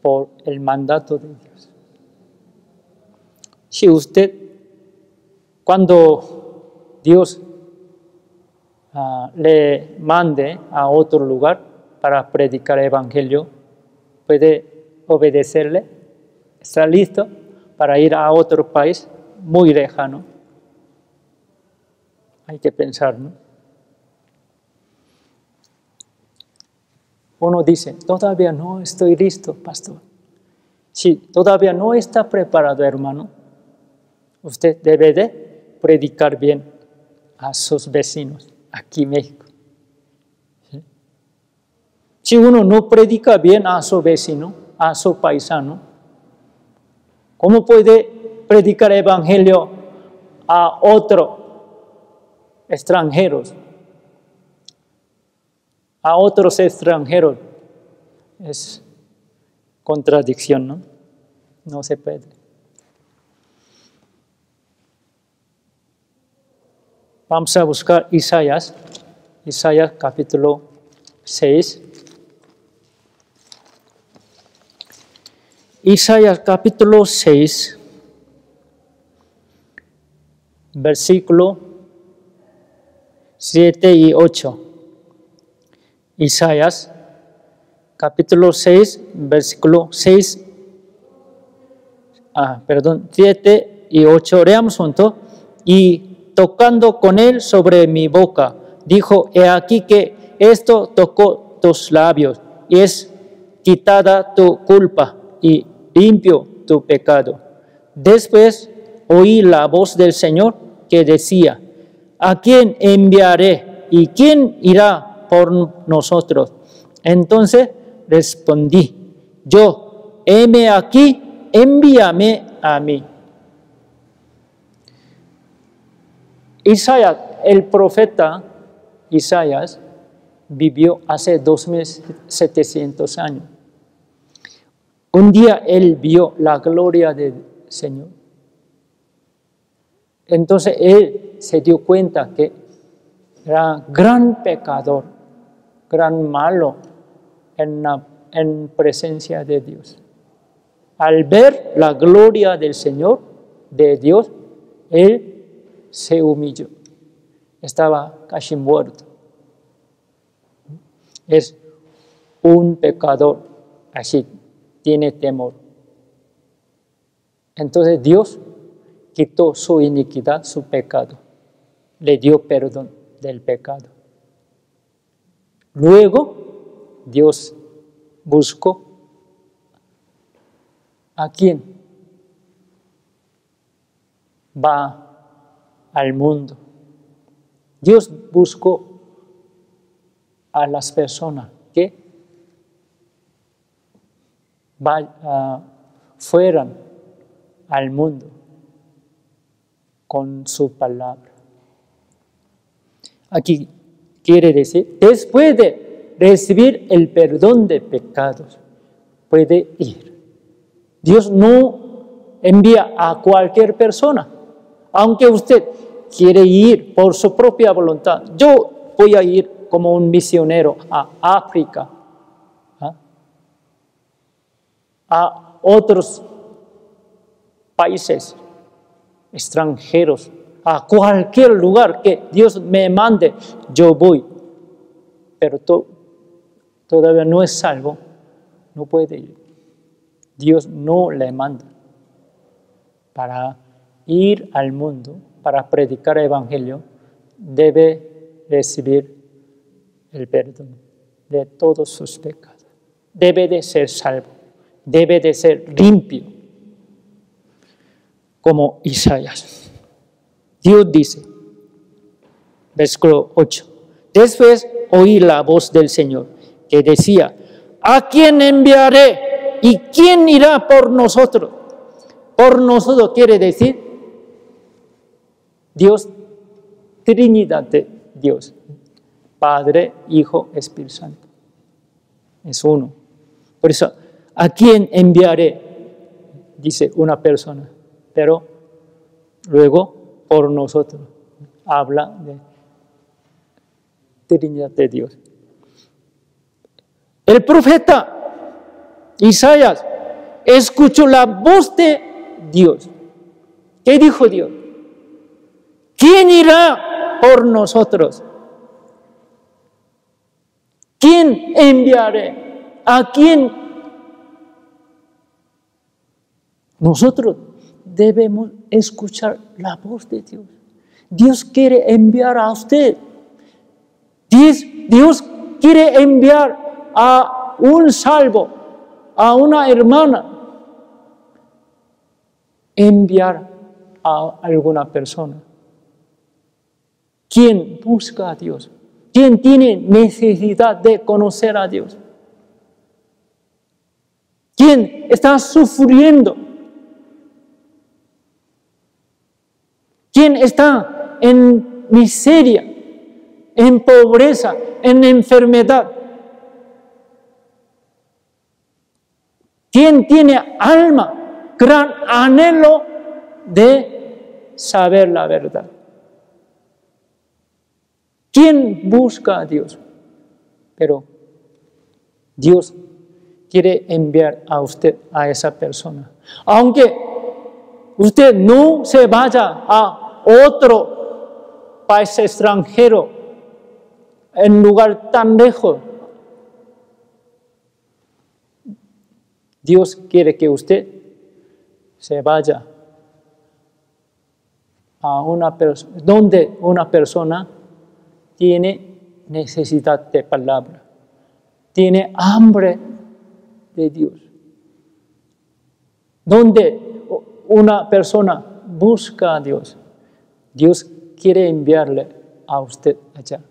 por el mandato de Dios. Si usted, cuando Dios le mande a otro lugar para predicar el evangelio, puede obedecerle, está listo para ir a otro país muy lejano. Hay que pensar, ¿no? Uno dice, todavía no estoy listo, pastor. Si todavía no está preparado, hermano, usted debe de predicar bien a sus vecinos aquí en México. ¿Sí? Si uno no predica bien a su vecino, a su paisano, ¿cómo puede predicar el evangelio a otros extranjeros? A otros extranjeros es contradicción, ¿no? No se puede. Vamos a buscar Isaías capítulo 6. Isaías capítulo 6, versículo 7 y 8. Isaías capítulo 6, versículo 7 y 8. Leamos juntos. Y tocando con él sobre mi boca, dijo, he aquí que esto tocó tus labios, y es quitada tu culpa, y limpio tu pecado. Después oí la voz del Señor que decía, ¿a quién enviaré? ¿Y quién irá por nosotros? Entonces respondí, yo, heme aquí, envíame a mí. Isaías, el profeta Isaías, vivió hace 2700 años. Un día él vio la gloria del Señor. Entonces él se dio cuenta que era gran pecador, gran malo en presencia de Dios. Al ver la gloria del Señor, de Dios, él se humilló. Estaba casi muerto. Es un pecador, así tiene temor. Entonces Dios quitó su iniquidad, su pecado. Le dio perdón del pecado. Luego Dios buscó a quién va al mundo. Dios buscó a las personas que fueran al mundo con su palabra. Aquí quiere decir, después de recibir el perdón de pecados, puede ir. Dios no envía a cualquier persona, aunque usted quiere ir por su propia voluntad. Yo voy a ir como un misionero a África, a otros países extranjeros, a cualquier lugar que Dios me mande, yo voy. Pero todavía no es salvo, no puede ir. Dios no le manda para ir al mundo, para predicar el evangelio, debe recibir el perdón de todos sus pecados. Debe de ser salvo, debe de ser limpio, como Isaías. Dios dice, versículo 8, después oí la voz del Señor que decía, ¿a quién enviaré? ¿Y quién irá por nosotros? Por nosotros quiere decir Dios, Trinidad de Dios, Padre, Hijo, Espíritu Santo. Es uno. Por eso, ¿a quién enviaré? Dice una persona, pero luego por nosotros habla de Trinidad de Dios. El profeta Isaías escuchó la voz de Dios. ¿Qué dijo Dios? ¿Quién irá por nosotros? ¿Quién enviaré? ¿A quién? Nosotros debemos escuchar la voz de Dios. Dios quiere enviar a usted. Dios quiere enviar a un salvo, a una hermana, enviar a alguna persona. ¿Quién busca a Dios? ¿Quién tiene necesidad de conocer a Dios? ¿Quién está sufriendo? ¿Quién está en miseria, en pobreza, en enfermedad? ¿Quién tiene alma, gran anhelo de saber la verdad? ¿Quién busca a Dios? Pero Dios quiere enviar a usted, a esa persona. Aunque usted no se vaya a otro país extranjero, en lugar tan lejos, Dios quiere que usted se vaya a una persona, donde una persona tiene necesidad de palabra, tiene hambre de Dios. Donde una persona busca a Dios, Dios quiere enviarle a usted allá.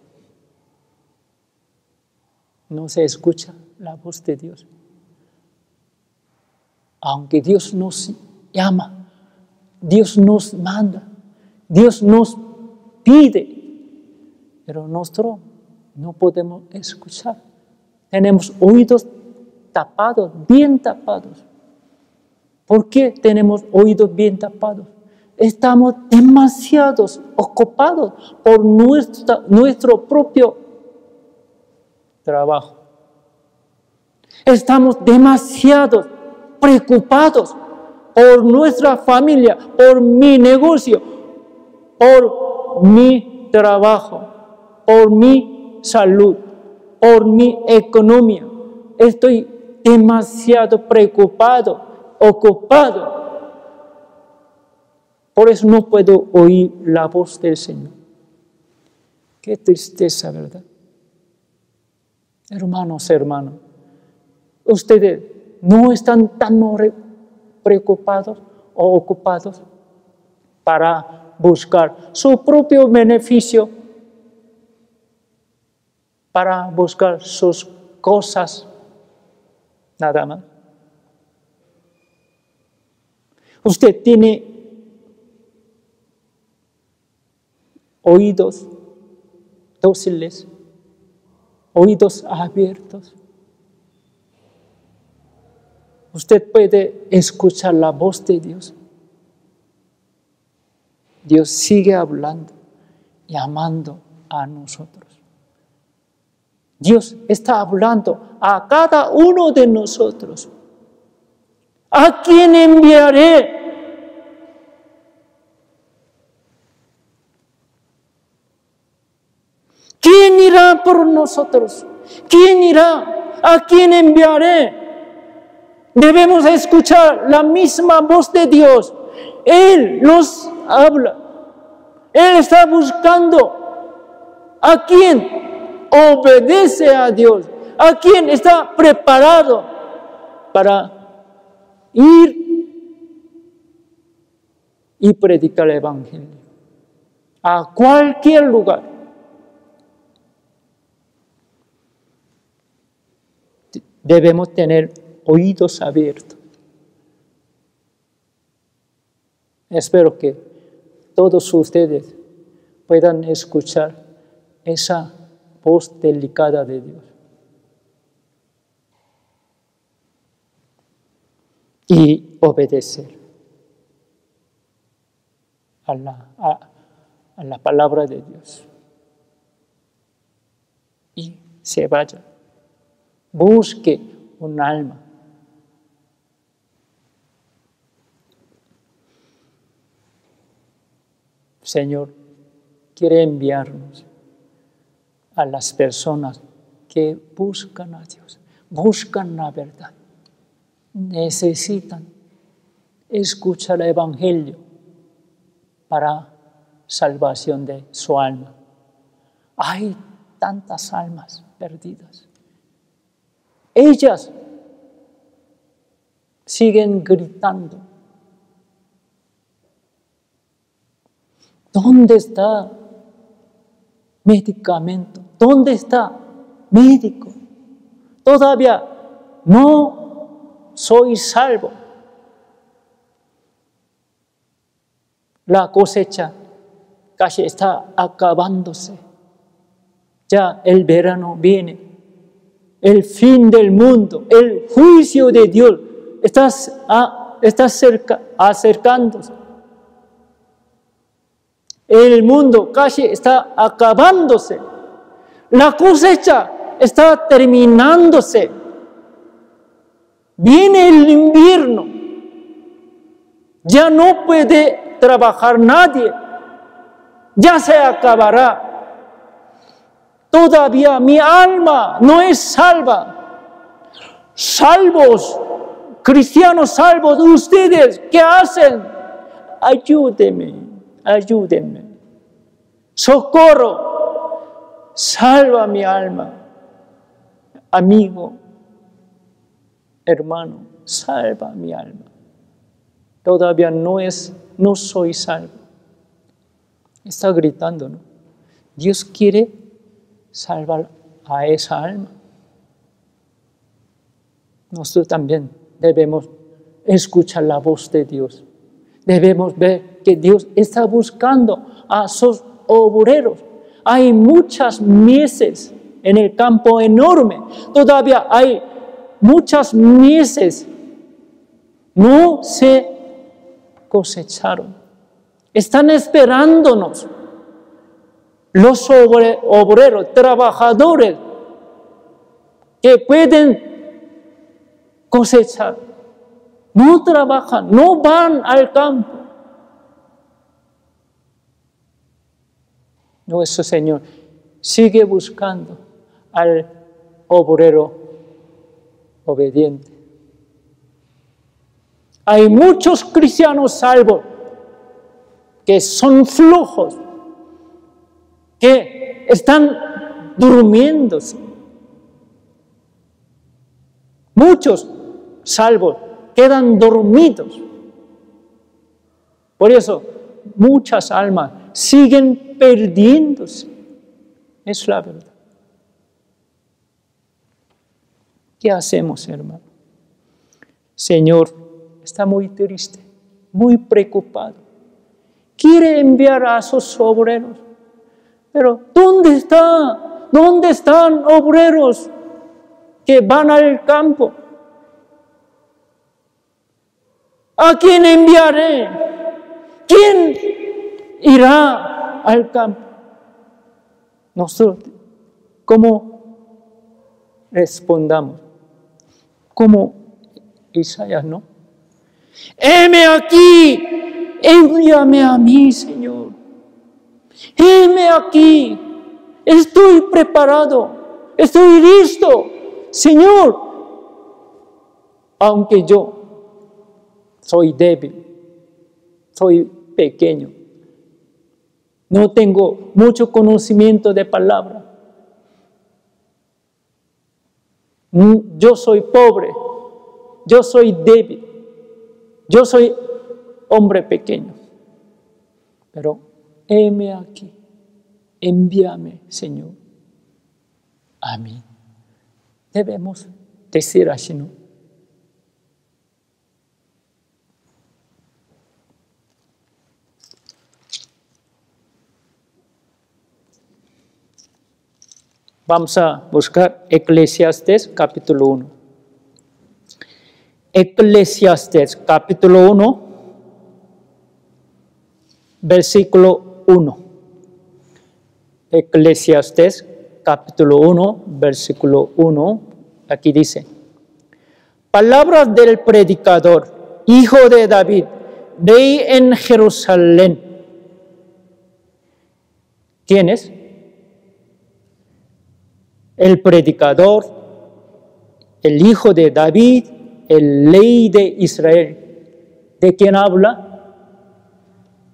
No se escucha la voz de Dios. Aunque Dios nos llama, Dios nos manda, Dios nos pide, pero nosotros no podemos escuchar. Tenemos oídos tapados, bien tapados. ¿Por qué tenemos oídos bien tapados? Estamos demasiado ocupados por nuestro propio trabajo. Estamos demasiado preocupados por nuestra familia, por mi negocio, por mi trabajo, por mi salud, por mi economía. Estoy demasiado preocupado, ocupado. Por eso no puedo oír la voz del Señor. Qué tristeza, ¿verdad? Hermanos, ustedes no están tan preocupados o ocupados para buscar su propio beneficio, para buscar sus cosas, nada más. Usted tiene oídos dóciles, oídos abiertos. Usted puede escuchar la voz de Dios. Dios sigue hablando, llamando a nosotros. Dios está hablando a cada uno de nosotros. ¿A quién enviaré? ¿Quién irá por nosotros? ¿Quién irá? ¿A quién enviaré? Debemos escuchar la misma voz de Dios. Él nos habla. Él está buscando a quién obedece a Dios, a quién está preparado para ir y predicar el Evangelio. a cualquier lugar. Debemos tener oídos abiertos. Espero que todos ustedes puedan escuchar esa voz delicada de Dios. Y obedecer a la palabra de Dios. Y se vaya. Busque un alma. Señor quiere enviarnos a las personas que buscan a Dios, buscan la verdad, necesitan escuchar el Evangelio para salvación de su alma. Hay tantas almas perdidas. Ellas siguen gritando. ¿Dónde está medicamento? ¿Dónde está médico? Todavía no soy salvo. La cosecha casi está acabándose. Ya el verano viene. El fin del mundo, el juicio de Dios está cerca, acercándose. El mundo casi está acabándose. La cosecha está terminándose. Viene el invierno. Ya no puede trabajar nadie. Ya se acabará. Todavía mi alma no es salva. Salvos, cristianos salvos, ustedes, ¿qué hacen? Ayúdenme, ayúdenme. Socorro, salva mi alma. Amigo, hermano, salva mi alma. Todavía no soy salvo. Está gritando, ¿no? Dios quiere salvar a esa alma. Nosotros también debemos escuchar la voz de Dios. Debemos ver que Dios está buscando a sus obreros. Hay muchas mieses en el campo enorme. Todavía hay muchas mieses. No se cosecharon. Están esperándonos. Los obreros, trabajadores que pueden cosechar, no trabajan, no van al campo. Nuestro Señor sigue buscando al obrero obediente. Hay muchos cristianos salvos que son flojos, que están durmiéndose. Muchos salvos quedan dormidos. Por eso muchas almas siguen perdiéndose. Es la verdad. ¿Qué hacemos, hermano? Señor está muy triste, muy preocupado. Quiere enviar a sus obreros. Pero ¿dónde están obreros que van al campo? ¿A quién enviaré? ¿Quién irá al campo? Nosotros, ¿cómo respondamos? Como Isaías, ¿no? ¡Heme aquí! ¡Envíame a mí, Señor! ¡Heme aquí! Estoy preparado, estoy listo, Señor. Aunque yo soy débil, soy pequeño, no tengo mucho conocimiento de palabra. Yo soy pobre, yo soy débil, yo soy hombre pequeño. Pero heme aquí, envíame, Señor. Amén. Debemos decir así, ¿no? Vamos a buscar Eclesiastés capítulo 1. Eclesiastés capítulo 1, versículo 1. Eclesiastés capítulo 1, versículo 1. Aquí dice: palabras del predicador, hijo de David, rey en Jerusalén. ¿Quién es? El predicador, el hijo de David, el rey de Israel. ¿De quién habla?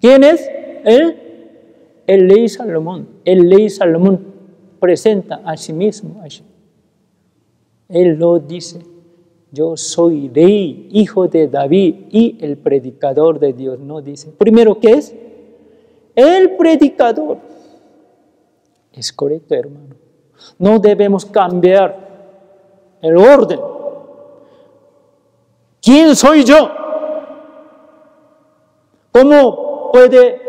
¿Quién es? El rey Salomón. El rey Salomón presenta a sí mismo. Él lo dice: yo soy rey, hijo de David y el predicador de Dios. No dice. Primero, ¿qué es? El predicador. Es correcto, hermano. No debemos cambiar el orden. ¿Quién soy yo? ¿Cómo puede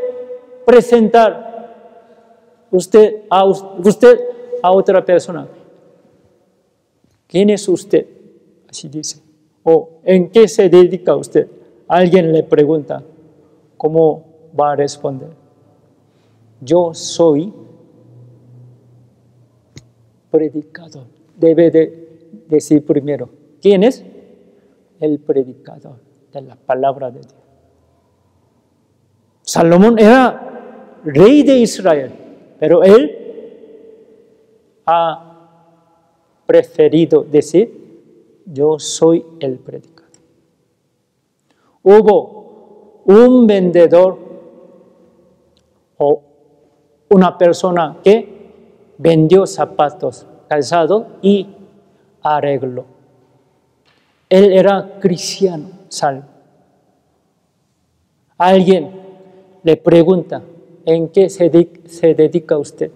presentar usted a otra persona? ¿Quién es usted? Así dice. ¿O en qué se dedica usted? Alguien le pregunta. ¿Cómo va a responder? Yo soy predicador. Debe de decir primero. ¿Quién es? El predicador de la palabra de Dios. Salomón era rey de Israel, pero él ha preferido decir: yo soy el predicador. Hubo un vendedor o una persona que vendió zapatos, calzado y arreglo. Él era cristiano, salvo. Alguien le pregunta: ¿en qué se dedica usted?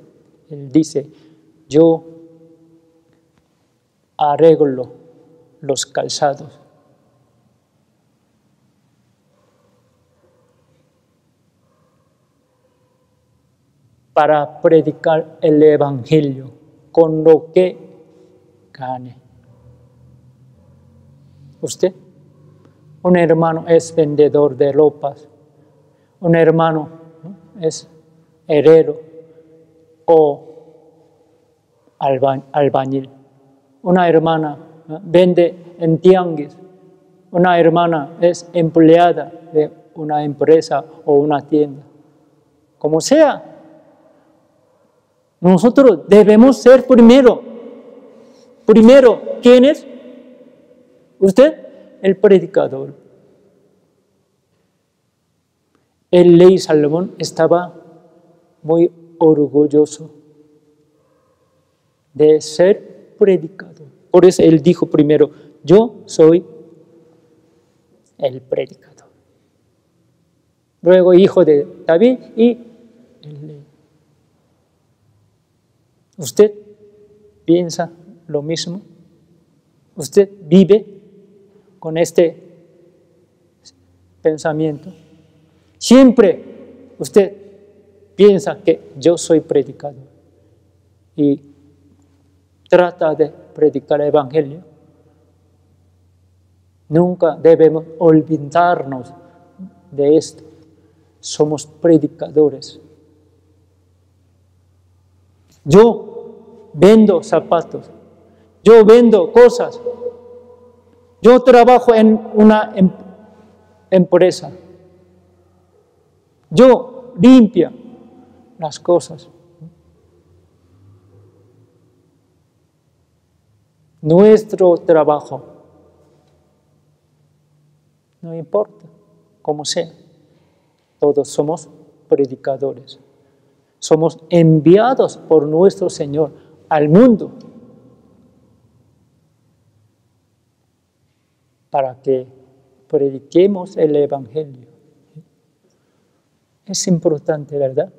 Él dice: yo arreglo los calzados. Para predicar el evangelio con lo que gane. ¿Usted? Un hermano es vendedor de ropas, un hermano, ¿no?, es herrero o albañil, una hermana, ¿no?, vende en tianguis, una hermana es empleada de una empresa o una tienda. Como sea, nosotros debemos ser primero. Primero, ¿quién es? Usted, el predicador. El rey Salomón estaba muy orgulloso de ser predicador. Por eso él dijo primero: yo soy el predicador. Luego, hijo de David y el rey. ¿Usted piensa lo mismo? ¿Usted vive con este pensamiento? Siempre usted piensa que yo soy predicador y trata de predicar el evangelio. Nunca debemos olvidarnos de esto. Somos predicadores. Yo vendo zapatos, yo vendo cosas, yo trabajo en una empresa, yo limpio las cosas. Nuestro trabajo, no importa cómo sea, todos somos predicadores. Somos enviados por nuestro Señor al mundo para que prediquemos el evangelio. Es importante, ¿verdad?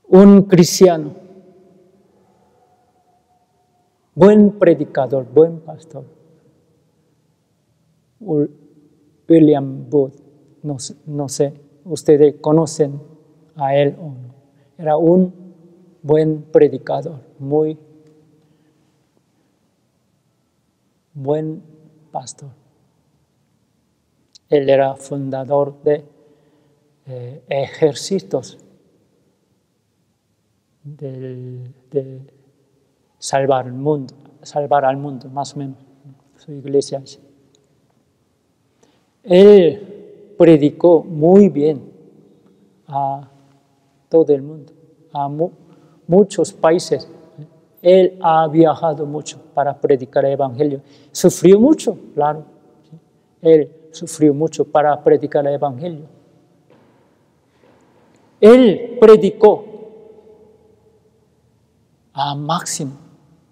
un cristiano, buen predicador, buen pastor, William Booth, no sé, ustedes conocen a él o no. Era un buen predicador, muy buen pastor. Él era fundador de ejércitos de salvar al mundo, más o menos, su iglesia. Él predicó muy bien a todo el mundo, a muchos países. Él ha viajado mucho para predicar el evangelio. Sufrió mucho, claro. Él sufrió mucho para predicar el evangelio. Él predicó a máximo,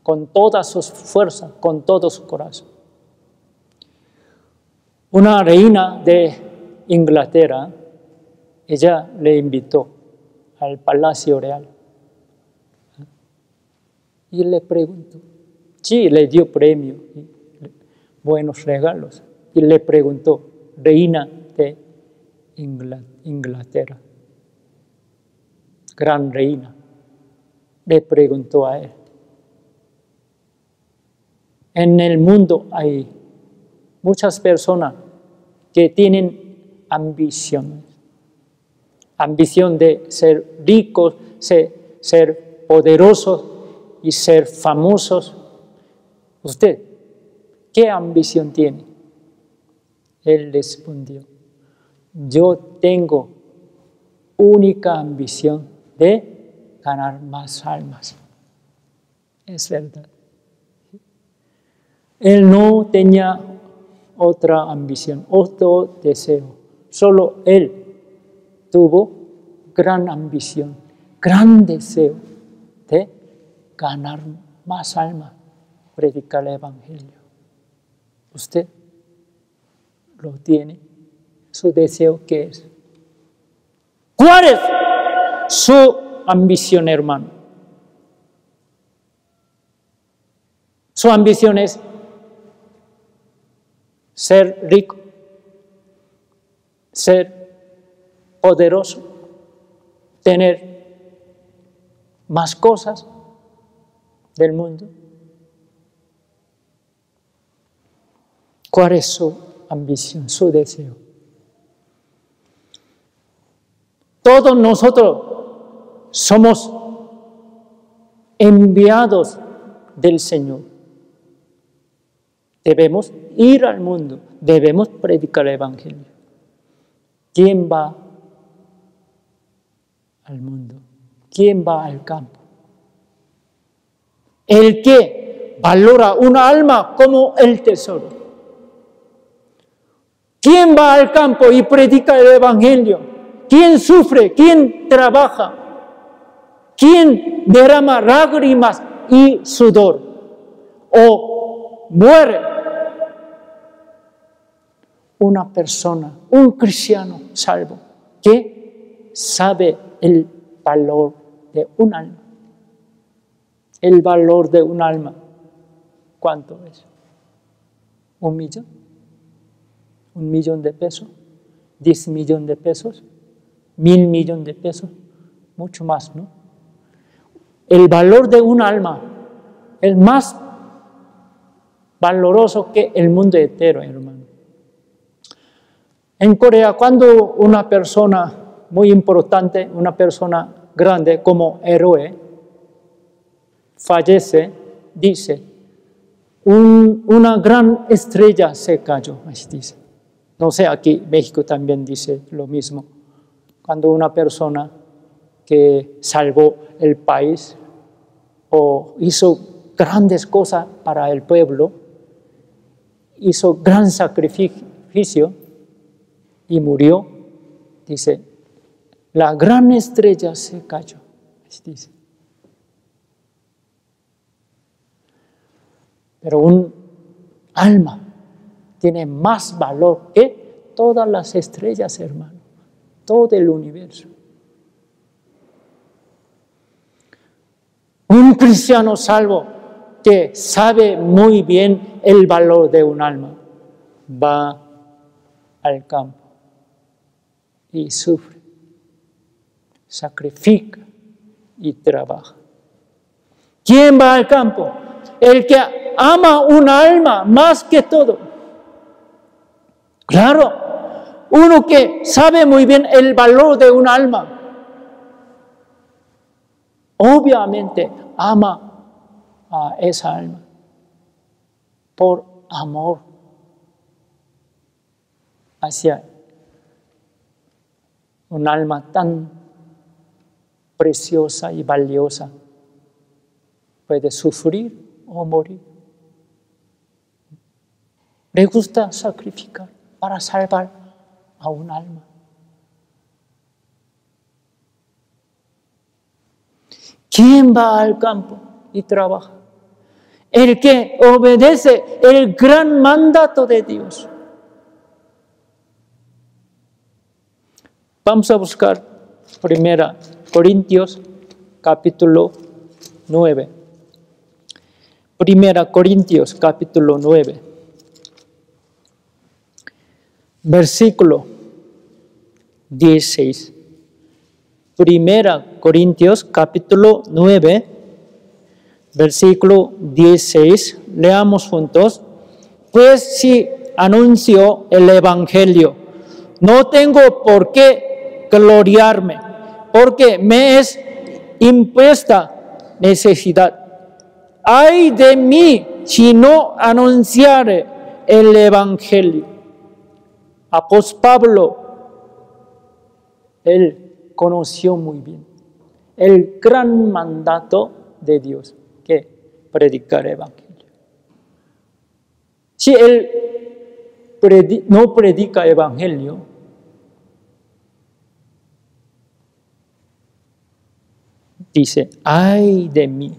con todas sus fuerzas, con todo su corazón. Una reina de Inglaterra, ella le invitó al Palacio Real. Y le preguntó, sí, le dio premio, buenos regalos. Y le preguntó, reina de Inglaterra, gran reina, le preguntó a él. En el mundo hay muchas personas que tienen ambiciones. Ambición de ser ricos, ser poderosos y ser famosos. ¿Usted qué ambición tiene? Él respondió, yo tengo única ambición de ganar más almas. Es verdad. Él no tenía otra ambición, otro deseo. Solo él tuvo gran ambición, gran deseo de ganar más almas, predicar el evangelio. ¿Usted lo tiene? ¿Su deseo qué es? ¿Cuál es su ambición, hermano? Su ambición es ser rico, ser poderoso, tener más cosas del mundo. ¿Cuál es su ambición, su deseo? Todos nosotros somos enviados del Señor. Debemos ir al mundo, debemos predicar el evangelio. ¿Quién va al mundo? ¿Quién va al campo? El que valora una alma como el tesoro. ¿Quién va al campo y predica el evangelio? ¿Quién sufre? ¿Quién trabaja? ¿Quién derrama lágrimas y sudor? ¿O muere? Una persona, un cristiano salvo, que sabe el valor de un alma. El valor de un alma, ¿cuánto es? ¿1 millón? ¿1 millón de pesos? ¿10 millones de pesos? ¿1,000 millones de pesos? Mucho más, ¿no? El valor de un alma es más valoroso que el mundo entero, hermano. En Corea, cuando una persona muy importante, una persona grande como héroe, fallece, dice, una gran estrella se cayó, así dice. No sé, aquí México también dice lo mismo. Cuando una persona que salvó el país o hizo grandes cosas para el pueblo, hizo gran sacrificio y murió, dice, la gran estrella se cayó, así dice. Pero un alma tiene más valor que todas las estrellas, hermano, todo el universo. Un cristiano salvo que sabe muy bien el valor de un alma va al campo y sufre, sacrifica y trabaja. ¿Quién va al campo? El que ama un alma más que todo. Claro, uno que sabe muy bien el valor de un alma, obviamente ama a esa alma por amor hacia un alma tan preciosa y valiosa. Puede sufrir o morir. Le gusta sacrificar para salvar a un alma. ¿Quién va al campo y trabaja? El que obedece el gran mandato de Dios. Vamos a buscar 1 Corintios capítulo 9. 1 Corintios capítulo 9. Versículo 16. 1 Corintios capítulo 9, versículo 16. Leamos juntos. Pues si anuncio el evangelio, no tengo por qué gloriarme, porque me es impuesta necesidad. Ay de mí si no anunciare el evangelio. Apóstol Pablo, él conoció muy bien el gran mandato de Dios, que predicar el evangelio. Si él no predica el evangelio, dice, ay de mí.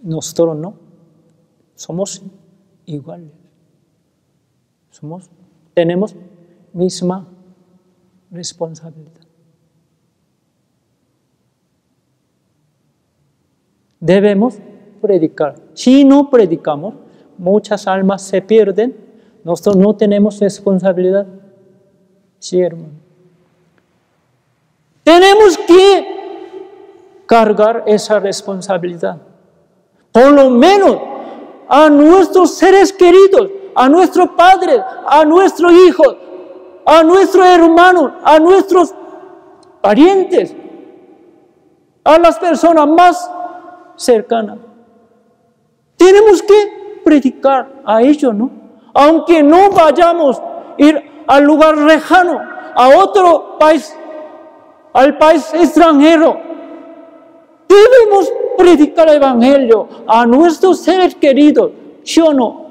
Nosotros no, somos iguales. Tenemos misma responsabilidad. Debemos predicar. Si no predicamos, muchas almas se pierden. Nosotros no tenemos responsabilidad. Sí, hermano. Tenemos que cargar esa responsabilidad. Por lo menos a nuestros seres queridos, a nuestros padres, a nuestros hijos, a nuestros hermanos, a nuestros parientes, a las personas más cercanas. Tenemos que predicar a ellos, ¿no? Aunque no vayamos a ir al lugar lejano, a otro país, al país extranjero, debemos predicar el evangelio a nuestros seres queridos, ¿sí o no?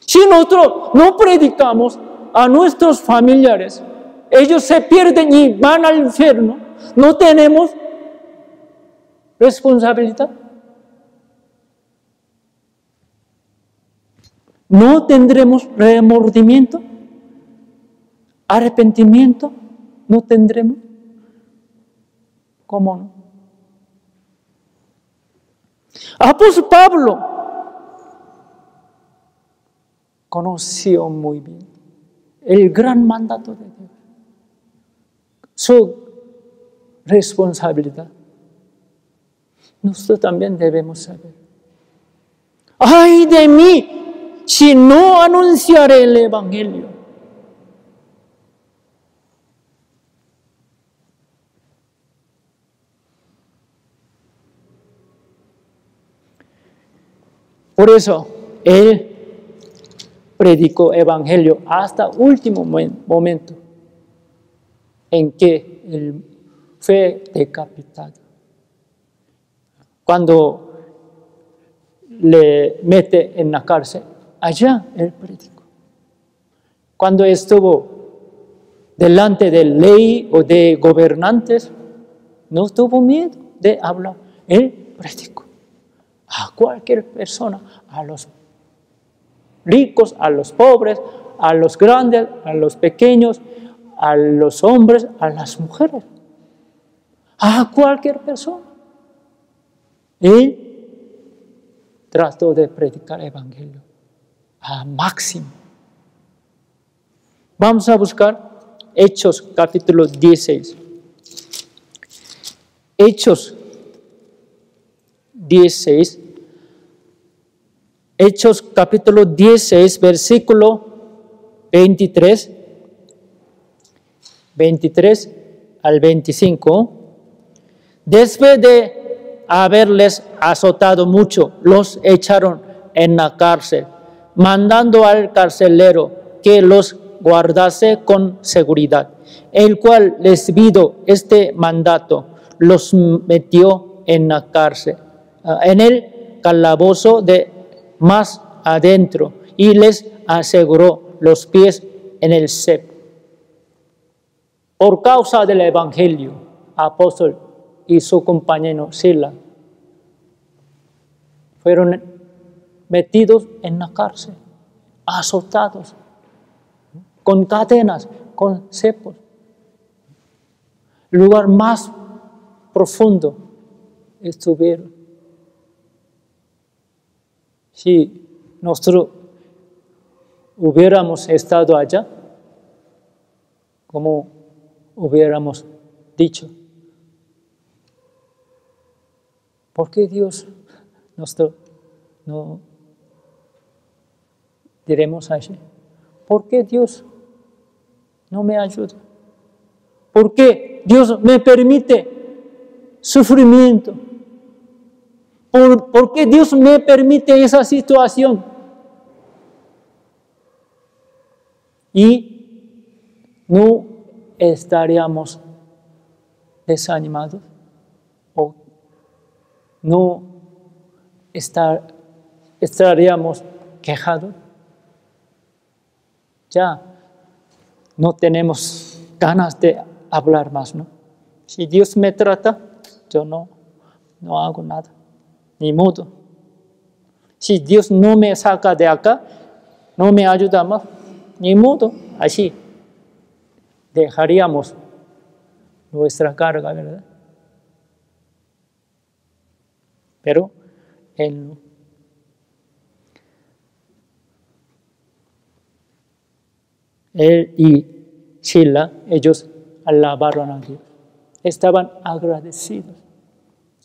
Si nosotros no predicamos a nuestros familiares, ellos se pierden y van al infierno, ¿no tenemos responsabilidad? ¿No tendremos remordimiento? ¿Arrepentimiento? ¿No tendremos? ¿Cómo no? Apóstol Pablo conoció muy bien el gran mandato de Dios, su responsabilidad. Nosotros también debemos saber. ¡Ay de mí si no anunciaré el evangelio! Por eso, él predicó evangelio hasta último momento en que él fue decapitado. Cuando le mete en la cárcel, allá él predicó. Cuando estuvo delante de ley o de gobernantes, no tuvo miedo de hablar. Él predicó a cualquier persona, a los ricos, a los pobres, a los grandes, a los pequeños, a los hombres, a las mujeres, a cualquier persona. Él trató de predicar el evangelio al máximo. Vamos a buscar Hechos capítulo 16. Hechos 16. Hechos capítulo 16, versículo 23 al 25. Después de haberles azotado mucho, los echaron en la cárcel, mandando al carcelero que los guardase con seguridad, el cual, recibido este mandato, los metió en la cárcel, en el calabozo de más adentro, y les aseguró los pies en el cepo. Por causa del evangelio, apóstol y su compañero Sila fueron metidos en la cárcel, azotados, con cadenas, con cepos. El lugar más profundo estuvieron. Si nosotros hubiéramos estado allá, como hubiéramos dicho, ¿por qué Dios no diremos así? ¿Por qué Dios no me ayuda? ¿Por qué Dios me permite sufrimiento? ¿Por qué Dios me permite esa situación? Y no estaríamos desanimados o no estaríamos quejados. Ya no tenemos ganas de hablar más, ¿no? Si Dios me trata, yo no hago nada, ni modo. Si Dios no me saca de acá, no me ayuda más, ni modo, así dejaríamos nuestra carga, ¿verdad? Pero Él no. Él y Sila, ellos alabaron a Dios. Estaban agradecidos.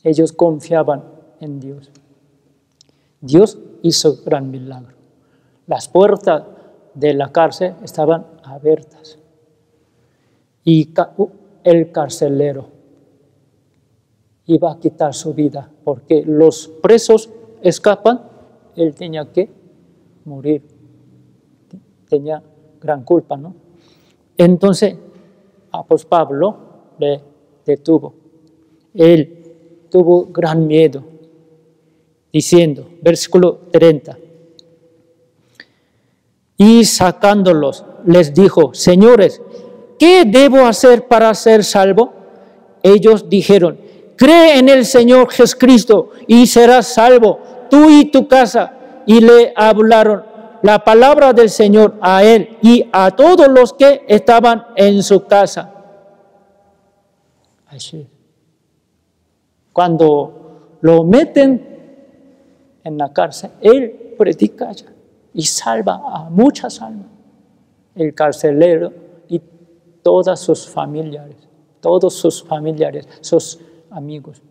Ellos confiaban en Dios. Dios hizo gran milagro. Las puertas de la cárcel estaban abiertas. Y el carcelero iba a quitar su vida porque los presos escapan, él tenía que morir. Tenía gran culpa, ¿no? Entonces, pues Pablo le detuvo. Él tuvo gran miedo, diciendo, versículo 30, y sacándolos, les dijo, señores, ¿qué debo hacer para ser salvo? Ellos dijeron, cree en el Señor Jesucristo y serás salvo, tú y tu casa. Y le hablaron la palabra del Señor a él y a todos los que estaban en su casa. Así. Cuando lo meten en la cárcel, él predica allá y salva a muchas almas. El carcelero y todos sus familiares, sus amigos,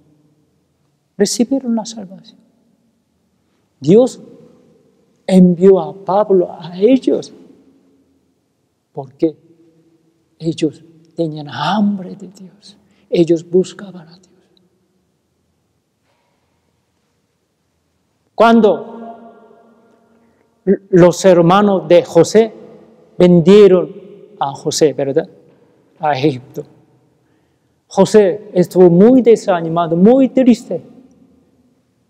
recibieron la salvación. Dios envió a Pablo a ellos porque ellos tenían hambre de Dios. Ellos buscaban a Dios. Cuando los hermanos de José vendieron a José, ¿verdad?, a Egipto, José estuvo muy desanimado, muy triste,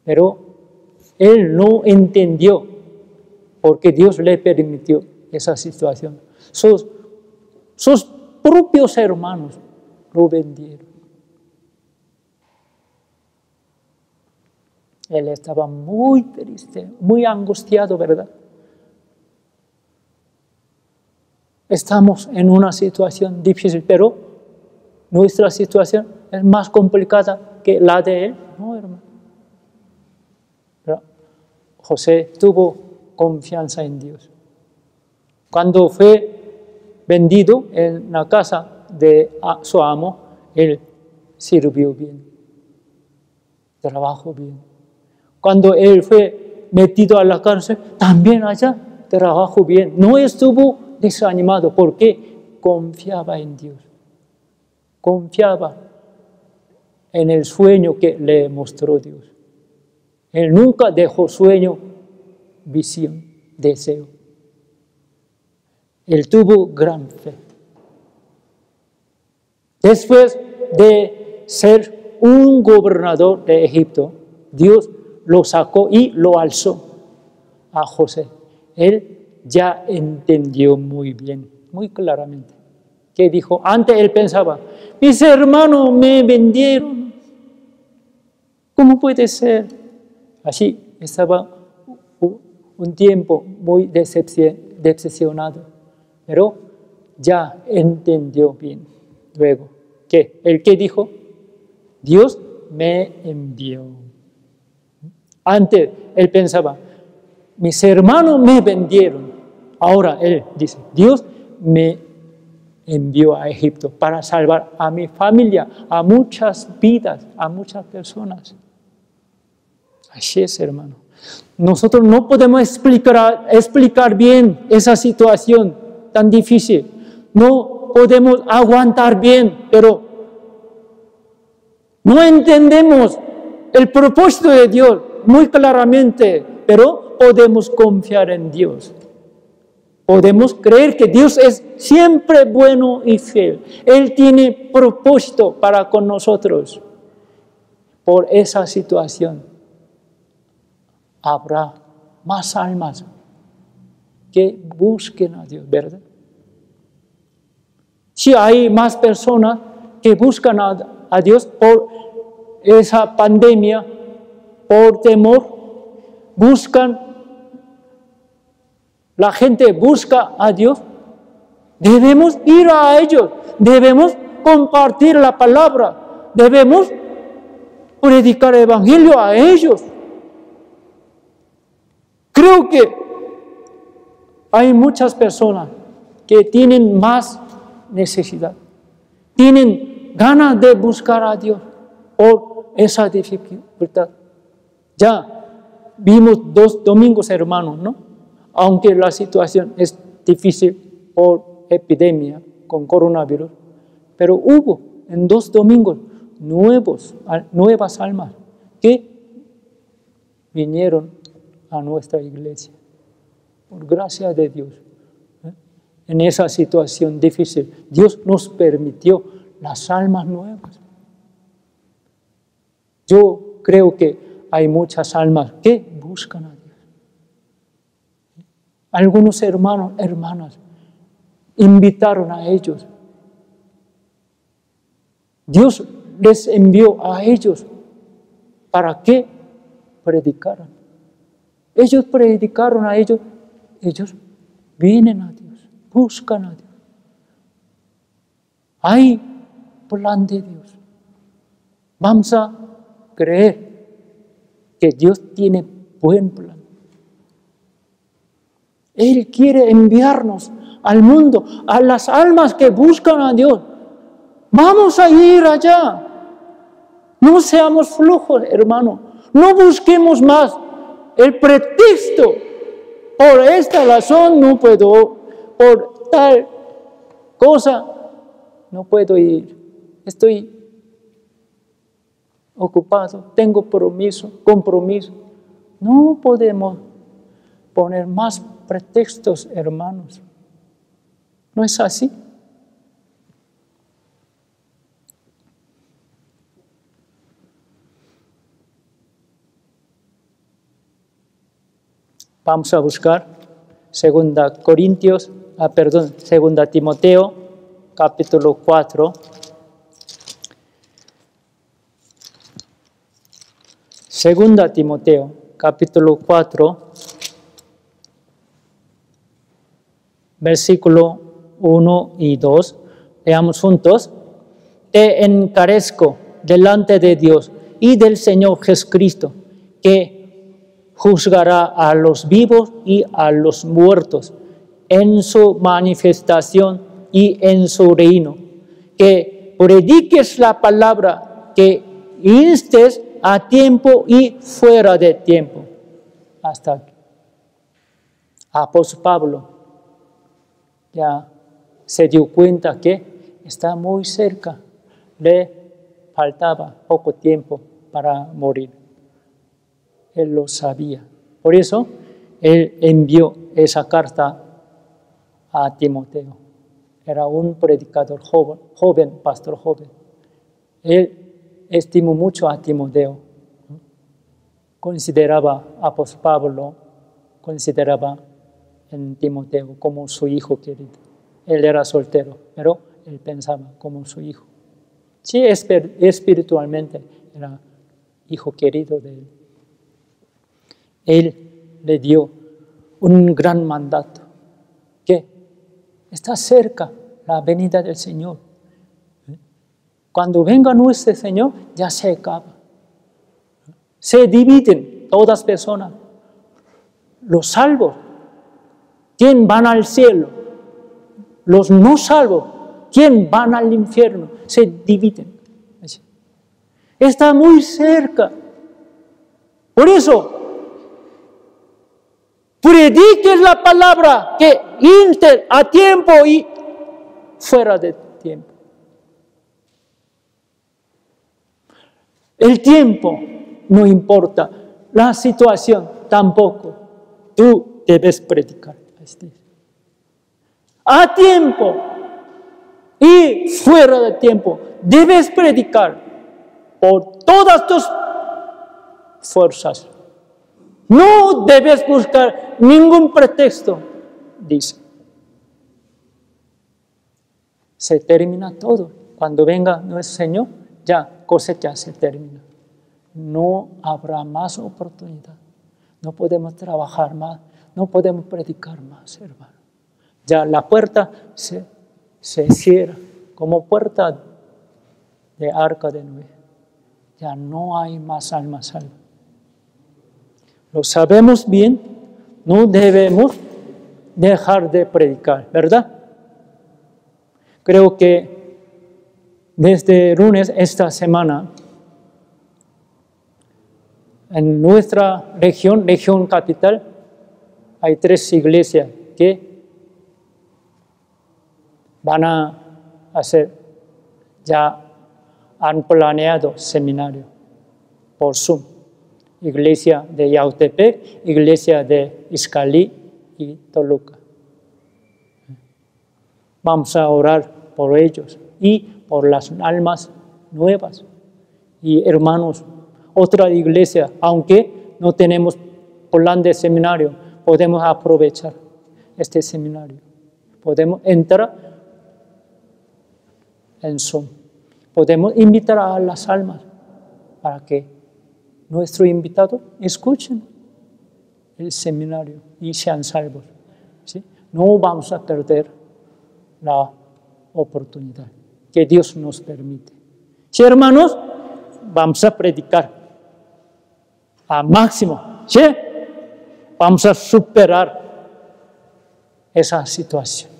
pero él no entendió porque Dios le permitió esa situación. Sus propios hermanos lo vendieron. Él estaba muy triste, muy angustiado, ¿verdad? estamos en una situación difícil, pero nuestra situación es más complicada que la de él. No, hermano. Pero José tuvo confianza en Dios. Cuando fue vendido en la casa de su amo, él sirvió bien, trabajó bien. Cuando él fue metido a la cárcel, también allá trabajó bien. No estuvo desanimado porque confiaba en Dios. Confiaba en el sueño que le mostró Dios. Él nunca dejó sueño, visión, deseo. Él tuvo gran fe. Después de ser un gobernador de Egipto, Dios lo sacó y lo alzó a José. Él ya entendió muy bien, muy claramente. ¿Qué dijo? Antes él pensaba, mis hermanos me vendieron. ¿Cómo puede ser? Así estaba un tiempo muy decepcionado, pero ya entendió bien. Luego, ¿qué? ¿El qué dijo? Dios me envió. Antes él pensaba, mis hermanos me vendieron. Ahora él dice, Dios me envió a Egipto para salvar a mi familia, a muchas vidas, a muchas personas. Así es, hermano. Nosotros no podemos explicar bien esa situación tan difícil. No podemos aguantar bien, pero no entendemos el propósito de Dios muy claramente, pero podemos confiar en Dios. Podemos creer que Dios es siempre bueno y fiel. Él tiene propósito para con nosotros. Por esa situación habrá más almas que busquen a Dios, ¿verdad? Si hay más personas que buscan a Dios por esa pandemia, por temor, la gente busca a Dios, debemos ir a ellos, debemos compartir la palabra, debemos predicar el evangelio a ellos. Creo que hay muchas personas que tienen más necesidad, tienen ganas de buscar a Dios por esa dificultad. Ya vimos 2 domingos, hermanos, ¿no? Aunque la situación es difícil por epidemia con coronavirus, pero hubo en 2 domingos nuevas almas que vinieron a nuestra iglesia, por gracia de Dios. En esa situación difícil, Dios nos permitió las almas nuevas. Yo creo que hay muchas almas que buscan a Dios. Algunos hermanos, hermanas, invitaron a ellos. Dios les envió a ellos para que predicaran. Ellos predicaron a ellos, ellos vienen a Dios, buscan a Dios. Hay plan de Dios. Vamos a creer que Dios tiene buen plan. Él quiere enviarnos al mundo, a las almas que buscan a Dios. Vamos a ir allá. No seamos flojos, hermano. No busquemos más el pretexto. Por esta razón no puedo, por tal cosa no puedo ir. Estoy ocupado, tengo compromiso. No podemos poner más pretextos, hermanos. ¿No es así? Vamos a buscar 2 Timoteo, capítulo 4. 2 Timoteo, capítulo 4, versículo 1 y 2. Leamos juntos. Te encarezco delante de Dios y del Señor Jesucristo, que juzgará a los vivos y a los muertos en su manifestación y en su reino. Que prediques la palabra, que instes a tiempo y fuera de tiempo. Hasta aquí. Apóstol Pablo ya se dio cuenta que está muy cerca, le faltaba poco tiempo para morir. Él lo sabía. Por eso, él envió esa carta a Timoteo. Era un predicador joven, pastor joven. Él estimó mucho a Timoteo. Consideraba, apóstol Pablo, consideraba en Timoteo como su hijo querido. Él era soltero, pero él pensaba como su hijo. Sí, espiritualmente era hijo querido de él. Él le dio un gran mandato, que está cerca la venida del Señor. Cuando venga nuestro Señor, ya se acaba. Se dividen todas las personas. Los salvos, ¿quién van al cielo? Los no salvos, ¿quién van al infierno? Se dividen. Está muy cerca. Por eso, prediques la palabra, que inste a tiempo y fuera de tiempo. El tiempo no importa, la situación tampoco. Tú debes predicar. A tiempo y fuera de tiempo debes predicar por todas tus fuerzas. No debes buscar ningún pretexto, dice. Se termina todo. Cuando venga nuestro Señor, ya cosecha se termina. No habrá más oportunidad. No podemos trabajar más. No podemos predicar más, hermano. Ya la puerta se cierra como puerta de arca de Noé. Ya no hay más almas salvas. Lo sabemos bien, no debemos dejar de predicar, ¿verdad? Creo que desde lunes esta semana, en nuestra región capital, hay 3 iglesias que van a hacer, ya han planeado seminario por Zoom. Iglesia de Yautepec, iglesia de Izcalli y Toluca. Vamos a orar por ellos y por las almas nuevas. Y hermanos, otra iglesia, aunque no tenemos plan de seminario, podemos aprovechar este seminario. Podemos entrar en Zoom. Podemos invitar a las almas para que nuestro invitado escuchen el seminario y sean salvos. ¿Sí? No vamos a perder la oportunidad que Dios nos permite. Sí, hermanos, vamos a predicar al máximo. ¿Sí? Vamos a superar esa situación.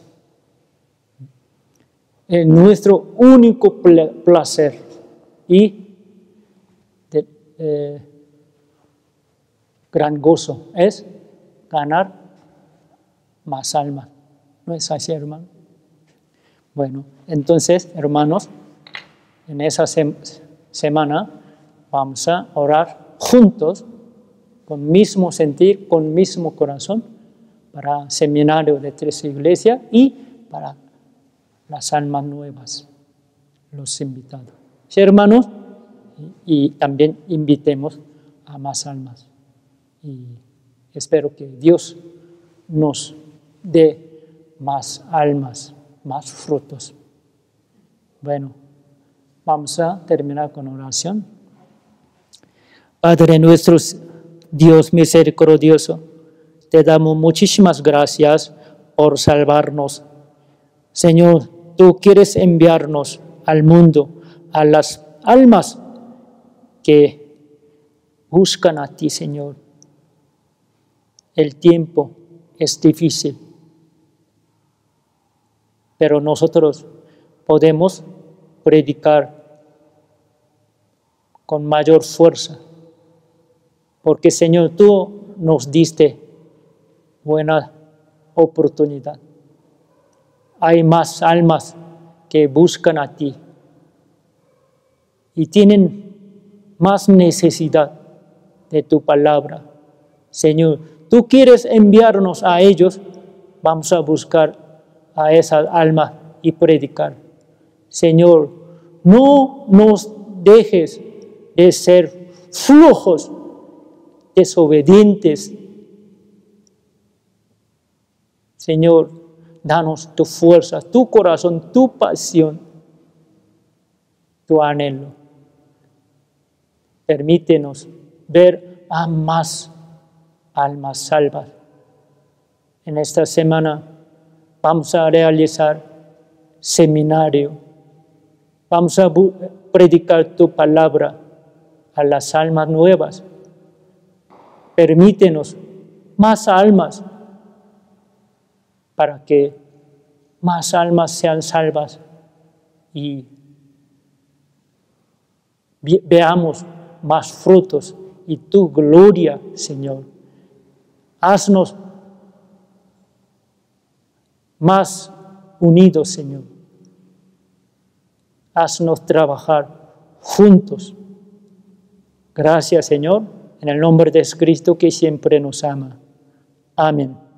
Nuestro único placer y gran gozo es ganar más almas. ¿No es así, hermano? Bueno, entonces, hermanos, en esa semana vamos a orar juntos, con mismo sentir, con mismo corazón, para seminario de 3 iglesias y para las almas nuevas, los invitados. ¿Sí, hermanos? Y también invitemos a más almas. Y espero que Dios nos dé más almas, más frutos. Bueno, vamos a terminar con oración. Padre nuestro, Dios misericordioso, te damos muchísimas gracias por salvarnos, Señor, tú quieres enviarnos al mundo, a las almas que buscan a ti, Señor. El tiempo es difícil, pero nosotros podemos predicar con mayor fuerza, porque, Señor, tú nos diste buena oportunidad. Hay más almas que buscan a ti y tienen más necesidad de tu palabra. Señor, tú quieres enviarnos a ellos, vamos a buscar a esas almas y predicar. Señor, no nos dejes de ser flojos, desobedientes. Señor, danos tu fuerza, tu corazón, tu pasión, tu anhelo. Permítenos ver a más almas salvas. En esta semana vamos a realizar seminario. Vamos a predicar tu palabra a las almas nuevas. Permítenos más almas para que más almas sean salvas y veamos más frutos y tu gloria, Señor. Haznos más unidos, Señor. Haznos trabajar juntos. Gracias, Señor, en el nombre de Cristo que siempre nos ama. Amén.